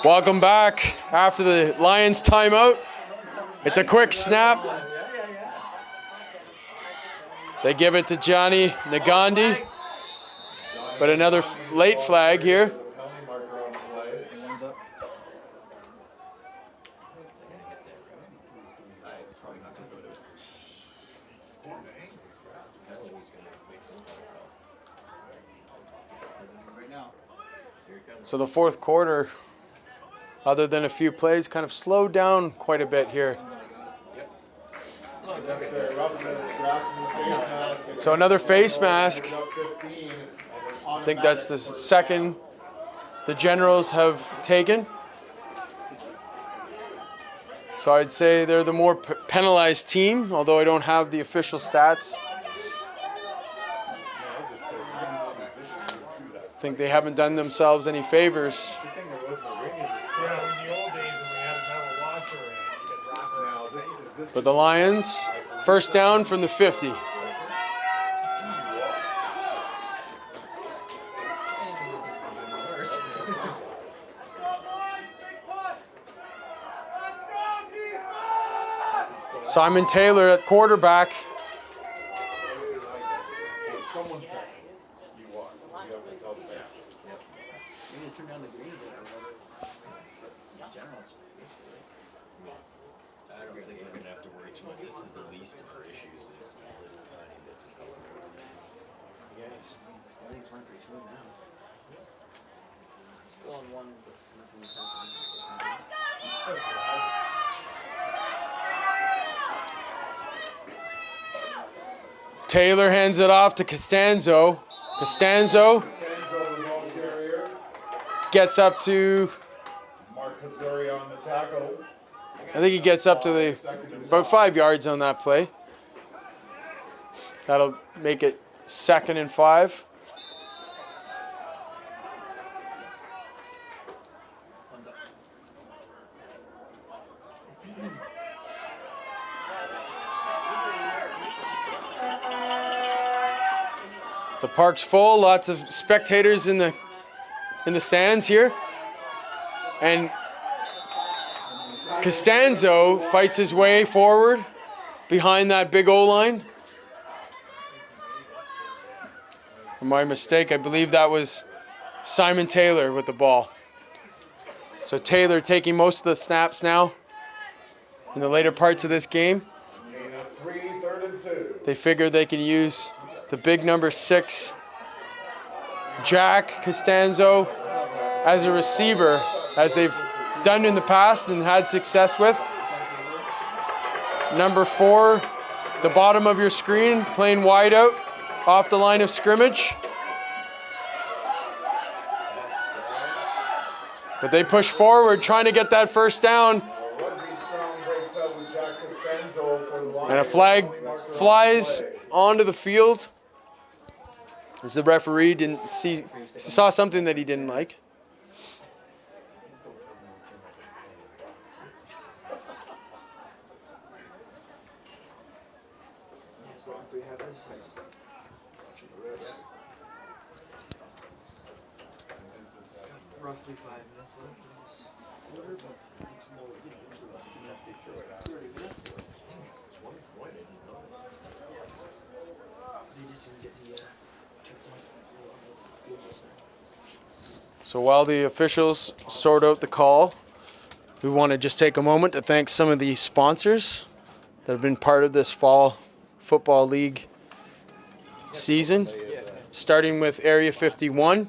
Welcome back after the Lions timeout. It's a quick snap. They give it to Johnny Nagandi. But another late flag here. So the fourth quarter, other than a few plays, kind of slowed down quite a bit here. So another face mask. I think that's the second the Generals have taken. So I'd say they're the more penalized team, although I don't have the official stats. I think they haven't done themselves any favors. But the Lions, first down from the 50. Simon Taylor at quarterback. Taylor hands it off to Costanzo. Costanzo gets up to, I think he gets up to about 5 yards on that play. That'll make it 2nd and 5. The park's full, lots of spectators in the stands here. And Costanzo fights his way forward behind that big O-line. My mistake, I believe that was Simon Taylor with the ball. So Taylor taking most of the snaps now in the later parts of this game. They figure they can use the big number 6, Jack Costanzo, as a receiver, as they've done in the past and had success with. Number 4, the bottom of your screen, playing wide out, off the line of scrimmage. But they push forward, trying to get that first down. And a flag flies onto the field. As the referee saw something that he didn't like. Roughly 5 minutes left in this quarter, but So while the officials sort out the call, we want to just take a moment to thank some of the sponsors that have been part of this fall football league season, starting with Area 51.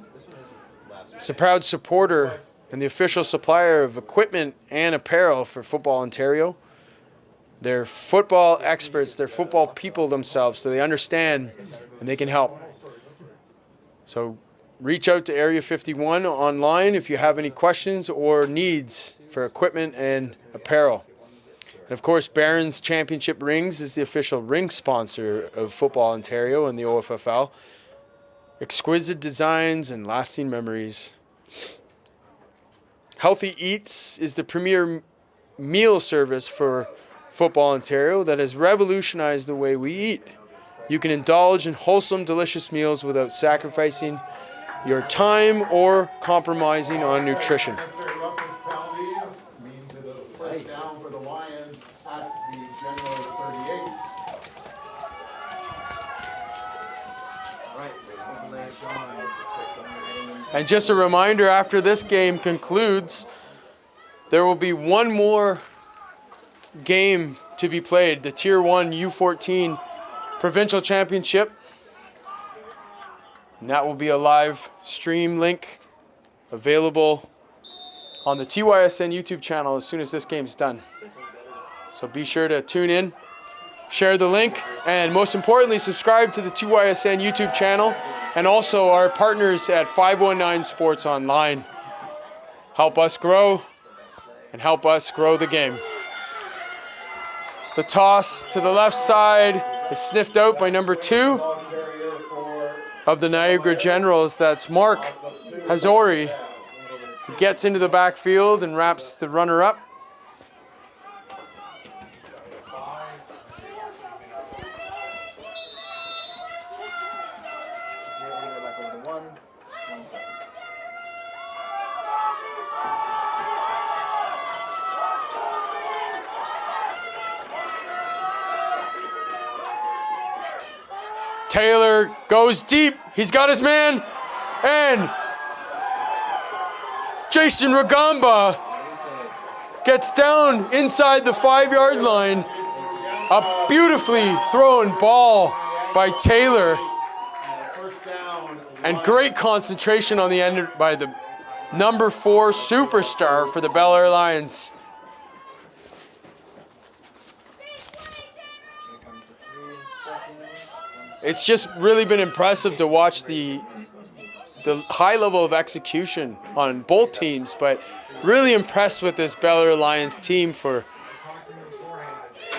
It's a proud supporter and the official supplier of equipment and apparel for Football Ontario. They're football experts, they're football people themselves, so they understand and they can help. So reach out to Area 51 online if you have any questions or needs for equipment and apparel. And of course, Barron's Championship Rings is the official ring sponsor of Football Ontario and the OFFL. Exquisite designs and lasting memories. Healthy Eats is the premier meal service for Football Ontario that has revolutionized the way we eat. You can indulge in wholesome, delicious meals without sacrificing your time or compromising on nutrition. Means a first down for the Lions at the Generals 38. And just a reminder, after this game concludes, there will be one more game to be played, the Tier 1 U14 Provincial Championship. And that will be a live stream link available on the TYSN YouTube channel as soon as this game's done. So be sure to tune in, share the link, and most importantly, subscribe to the TYSN YouTube channel and also our partners at 519 Sports Online. Help us grow and help us grow the game. The toss to the left side is sniffed out by number 2 of the Niagara Generals. That's Mark Hazori. He gets into the backfield and wraps the runner up. Taylor goes deep. He's got his man. And Jason Ragamba gets down inside the 5-yard line. A beautifully thrown ball by Taylor. And great concentration on the end by the number 4 superstar for the Bel-Air Lions. It's just really been impressive to watch the high level of execution on both teams, but really impressed with this Bel-Air Lions team for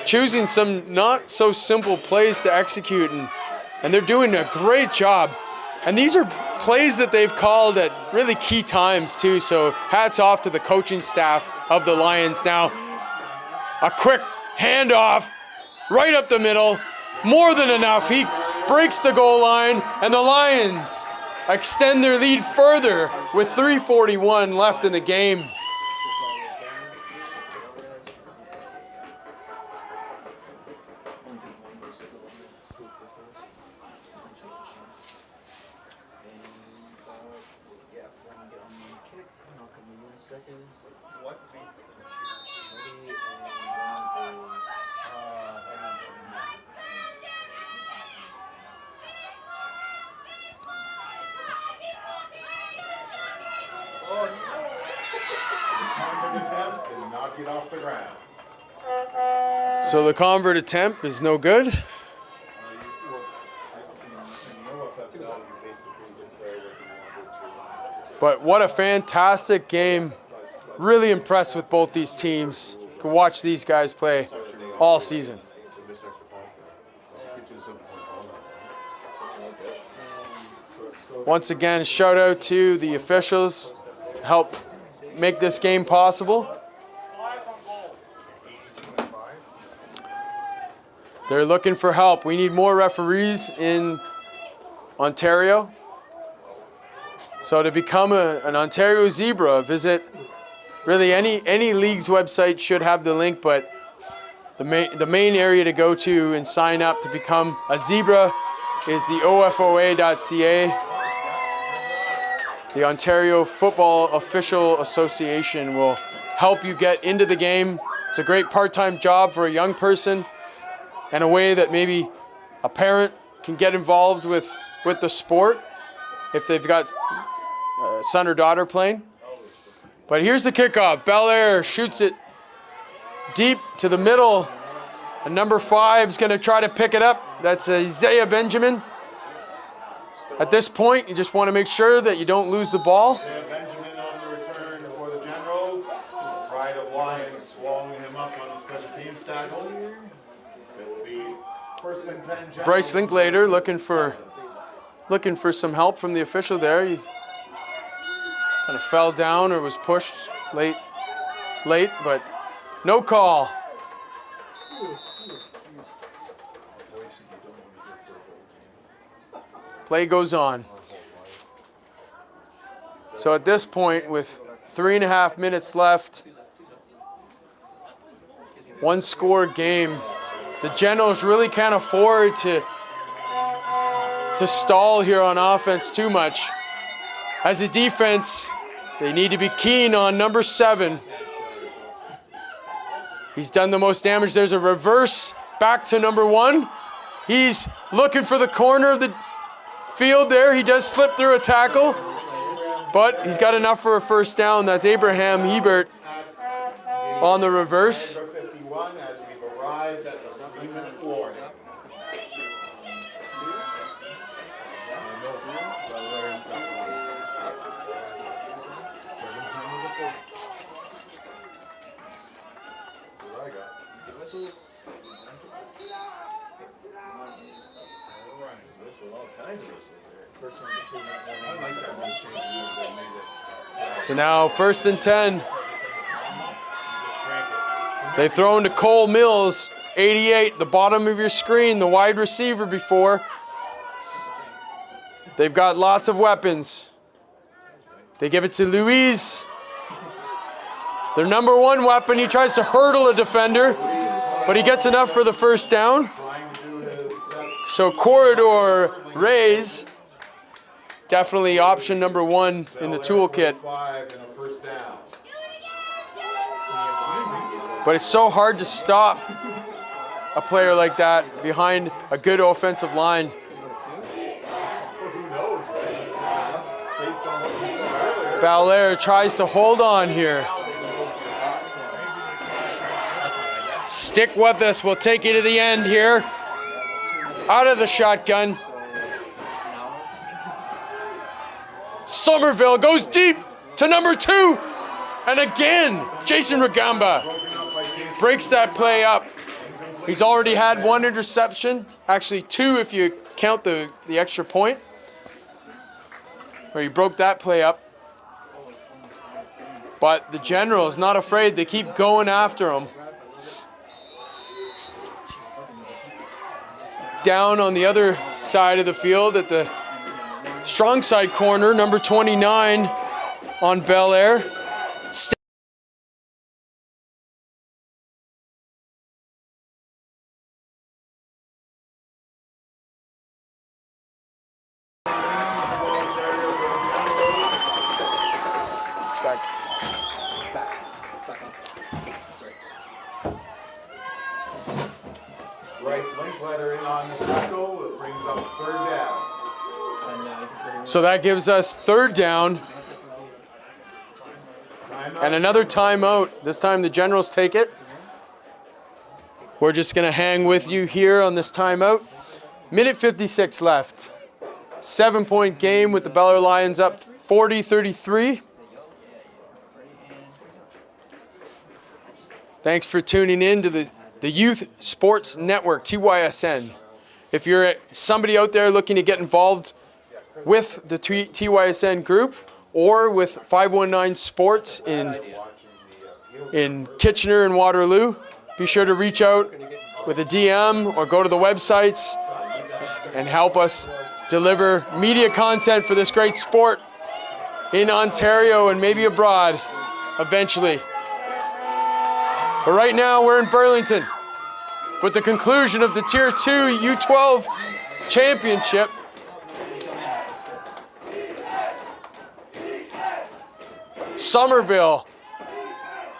choosing some not so simple plays to execute, and they're doing a great job. And these are plays that they've called at really key times too, so hats off to the coaching staff of the Lions. Now, a quick handoff right up the middle, more than enough. He breaks the goal line, and the Lions extend their lead further with 3:41 left in the game. Off the ground. So the convert attempt is no good. But what a fantastic game. Really impressed with both these teams. You can watch these guys play all season. Once again, shout out to the officials to help make this game possible. They're looking for help. We need more referees in Ontario. So to become an Ontario Zebra, visit really any league's website should have the link, but the main area to go to and sign up to become a Zebra is the OFFL.ca. The Ontario Football Official Association will help you get into the game. It's a great part-time job for a young person, and a way that maybe a parent can get involved with the sport if they've got a son or daughter playing. But here's the kickoff. Bel-Air shoots it deep to the middle. And number 5 is going to try to pick it up. That's Isaiah Benjamin. At this point, you just want to make sure that you don't lose the ball. Isaiah Benjamin on the return for the Generals. Pride of Lions swallowing him up on the special teams tackle. First and 10, Bryce Linklater looking for some help from the official there. He kind of fell down or was pushed late, but no call. Play goes on. So at this point, with 3.5 minutes left, 1-score game, the Generals really can't afford to stall here on offense too much. As a defense, they need to be keen on number 7. He's done the most damage. There's a reverse back to number 1. He's looking for the corner of the field there. He does slip through a tackle. but he's got enough for a first down. That's Abraham Hebert on the reverse. Number 51 as we've arrived at the 3-minute warning. What I got. I like that one change they made it. So now 1st and 10. They've thrown to Cole Mills, 88, the bottom of your screen, the wide receiver before. They've got lots of weapons. They give it to Luis. Their number one weapon, he tries to hurdle a defender, but he gets enough for the first down. So corridor raise, definitely option number one in the toolkit. But it's so hard to stop a player like that behind a good offensive line. Bel-Air tries to hold on here. Stick with us, we'll take you to the end here. Out of the shotgun. Somerville goes deep to number 2. And again, Jason Ragamba breaks that play up. He's already had 1 interception, actually 2 if you count the extra point, where he broke that play up. But the general is not afraid. They keep going after him. Down on the other side of the field at the strong side corner, number 29 on Bel-Air. So that gives us 3rd down and another timeout. This time the Generals take it. We're just going to hang with you here on this timeout. Minute 56 left. 7-point game with the Bel-Air Lions up 40-33. Thanks for tuning in to the Youth Sports Network, TYSN. If you're somebody out there looking to get involved with the TYSN group or with 519 Sports in Kitchener and Waterloo, be sure to reach out with a DM or go to the websites and help us deliver media content for this great sport in Ontario and maybe abroad eventually. But right now we're in Burlington with the conclusion of the Tier 2 U12 Championship. Somerville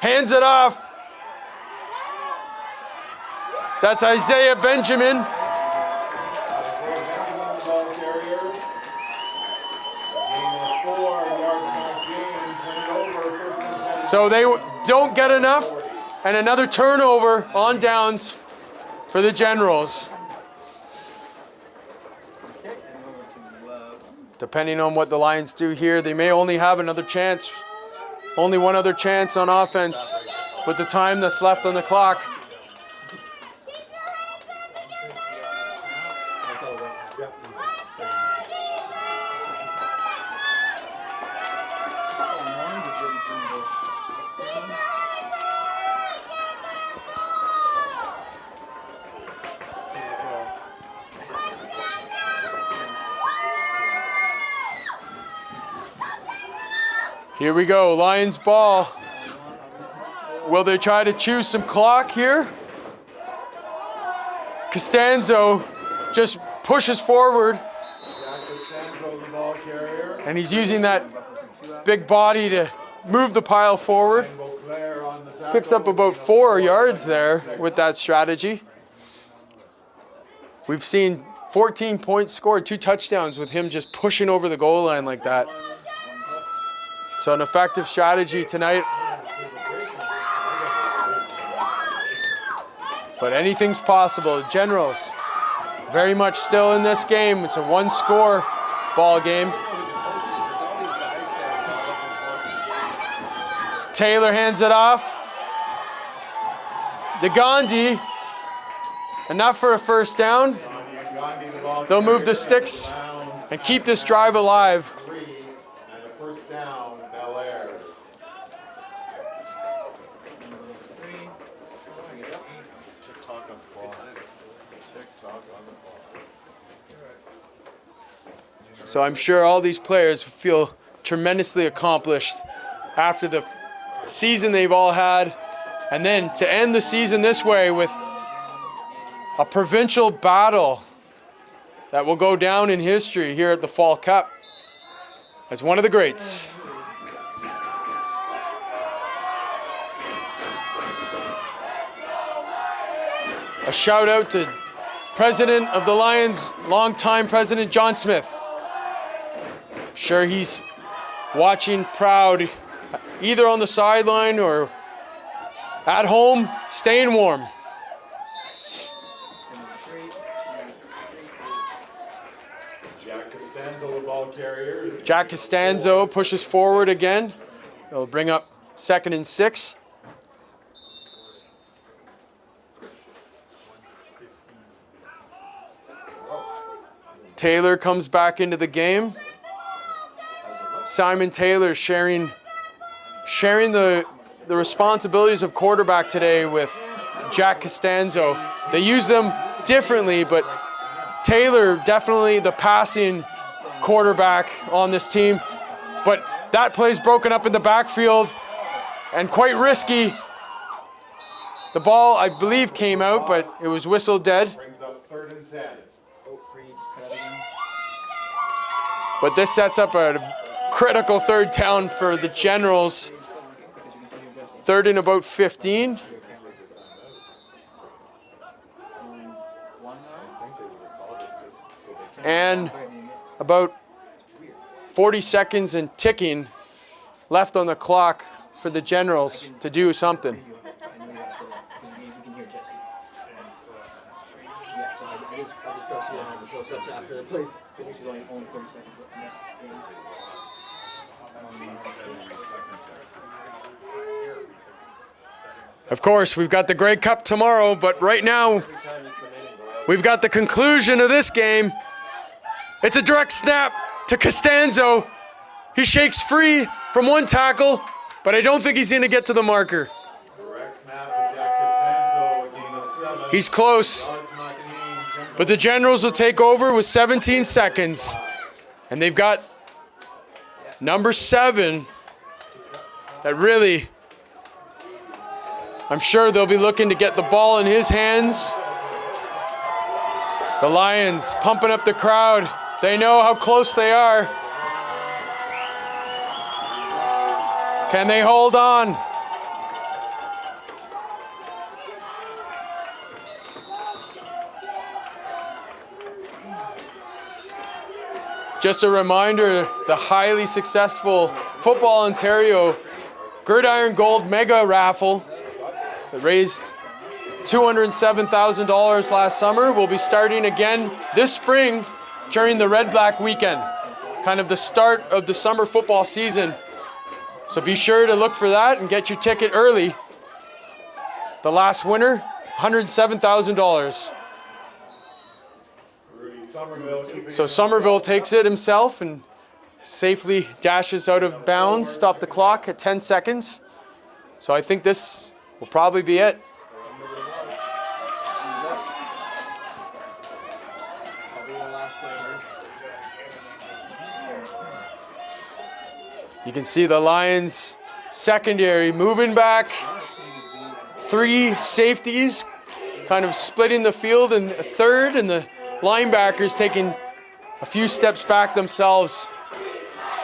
hands it off. That's Isaiah Benjamin. So they don't get enough, and another turnover on downs for the Generals. Depending on what the Lions do here, they may only have another chance. Only one other chance on offense with the time that's left on the clock. Here we go, Lions ball. Will they try to choose some clock here? Costanzo just pushes forward. And he's using that big body to move the pile forward. Picks up about 4 yards there with that strategy. We've seen 14 points scored, 2 touchdowns with him just pushing over the goal line like that. So an effective strategy tonight. But anything's possible. Generals very much still in this game. It's a one-score ball game. Taylor hands it off. The Gandhi, enough for a first down. They'll move the sticks and keep this drive alive. And a first down, Bel-Air. Tick-tock on the clock. Tick-tock on the clock. So I'm sure all these players feel tremendously accomplished after the season they've all had. And then to end the season this way with a provincial battle that will go down in history here at the Fall Cup as one of the greats. A shout out to President of the Lions, longtime President John Smith. I'm sure he's watching proud, either on the sideline or at home, staying warm. Jack Costanzo, the ball carrier. Jack Costanzo pushes forward again. It'll bring up 2nd and 6. Taylor comes back into the game. Simon Taylor sharing the responsibilities of quarterback today with Jack Costanzo. They use them differently, but Taylor definitely the passing quarterback on this team. But that play's broken up in the backfield and quite risky. The ball, I believe, came out, but it was whistled dead. Brings up 3rd and 10. But this sets up a critical 3rd down for the Generals. 3rd and about 15. And about 40 seconds and ticking left on the clock for the Generals to do something. Of course, we've got the Grey Cup tomorrow, but right now, we've got the conclusion of this game. It's a direct snap to Costanzo. He shakes free from one tackle, but I don't think he's going to get to the marker. Direct snap to Jack Costanzo, a gain of 7. He's close, but the Generals will take over with 17 seconds. And they've got number 7 that really, I'm sure they'll be looking to get the ball in his hands. The Lions pumping up the crowd. They know how close they are. Can they hold on? Just a reminder, the highly successful Football Ontario Gridiron Gold Mega Raffle that raised $207,000 last summer will be starting again this spring during the Red Black weekend, kind of the start of the summer football season. So be sure to look for that and get your ticket early. The last winner, $107,000. So Somerville takes it himself and safely dashes out of bounds, stop the clock at 10 seconds. So I think this will probably be it. You can see the Lions secondary moving back. 3 safeties kind of splitting the field in a third, and the linebackers taking a few steps back themselves.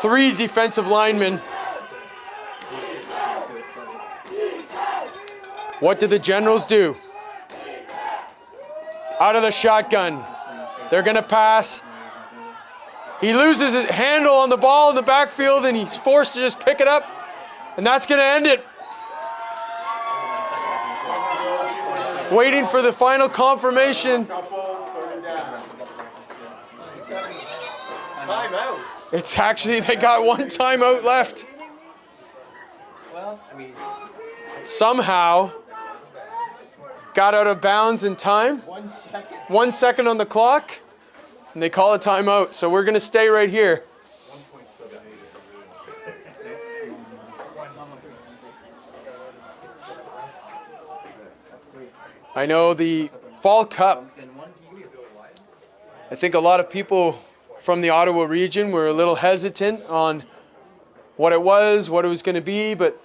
3 defensive linemen. What did the Generals do? Out of the shotgun. They're going to pass. He loses his handle on the ball in the backfield, and he's forced to just pick it up, and that's going to end it. Waiting for the final confirmation. Timeout. It's actually, they got one timeout left. Well, I mean, Somehow got out of bounds in time. 1 second. 1 second on the clock, and they call a timeout. So we're going to stay right here. I know the Fall Cup, I think a lot of people from the Ottawa region were a little hesitant on what it was going to be, but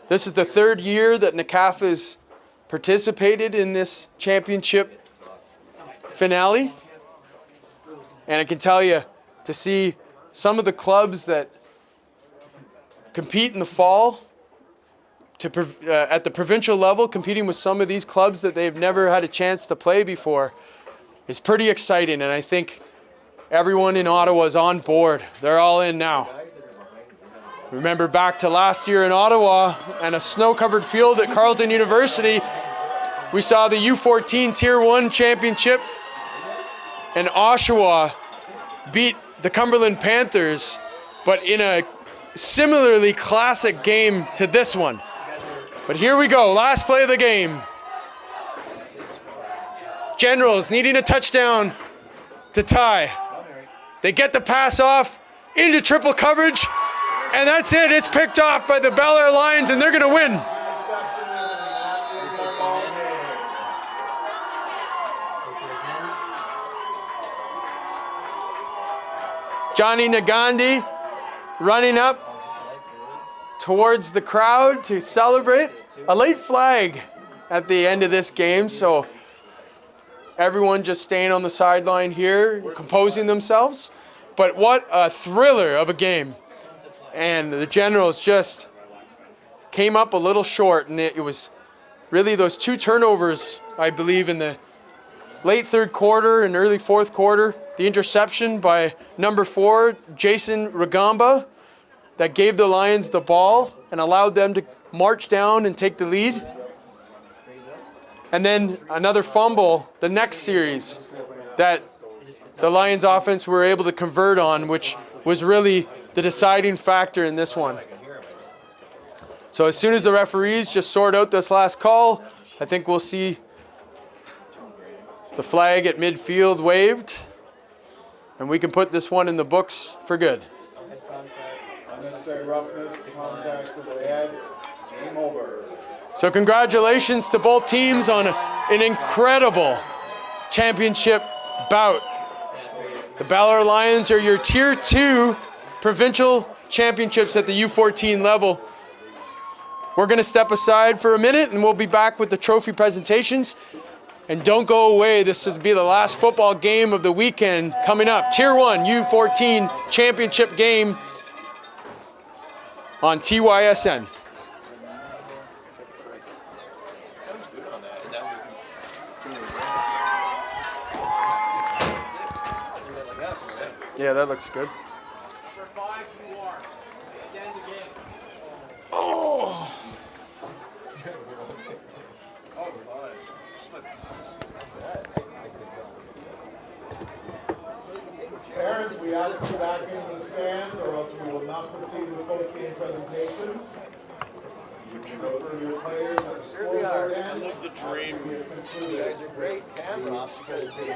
this is the third year that NCAF has participated in this championship finale. And I can tell you, to see some of the clubs that compete in the fall at the provincial level, competing with some of these clubs that they've never had a chance to play before, is pretty exciting. And I think everyone in Ottawa is on board. They're all in now. Remember back to last year in Ottawa and a snow-covered field at Carleton University, we saw the U14 Tier 1 championship, and Oshawa beat the Cumberland Panthers, but in a similarly classic game to this one. But here we go, last play of the game. Generals needing a touchdown to tie. They get the pass off into triple coverage, and that's it. It's picked off by the Bel-Air Lions, and they're going to win. Johnny Nagandi running up towards the crowd to celebrate. A late flag at the end of this game, so everyone just staying on the sideline here, composing themselves. But what a thriller of a game. And the Generals just came up a little short, and it was really those two turnovers, I believe, in the late third quarter and early fourth quarter. The interception by number 4, Jason Ragamba, that gave the Lions the ball and allowed them to march down and take the lead. And then another fumble the next series that the Lions offense were able to convert on, which was really the deciding factor in this one. So as soon as the referees just sort out this last call, I think we'll see the flag at midfield waved, and we can put this one in the books for good. Unnecessary roughness, contact to the head, game over. So congratulations to both teams on an incredible championship bout. The Balair Lions are your Tier 2 provincial championships at the U14 level. We're going to step aside for a minute, and we'll be back with the trophy presentations. And don't go away. This will be the last football game of the weekend coming up. Tier 1 U14 championship game on TYSN. Yeah, that looks good. Oh! Parents, we ask you back into the stands, or else we will not proceed with post-game presentations. You can go see your players at the scoreboard end. I love the dream. You guys are great camera ops because they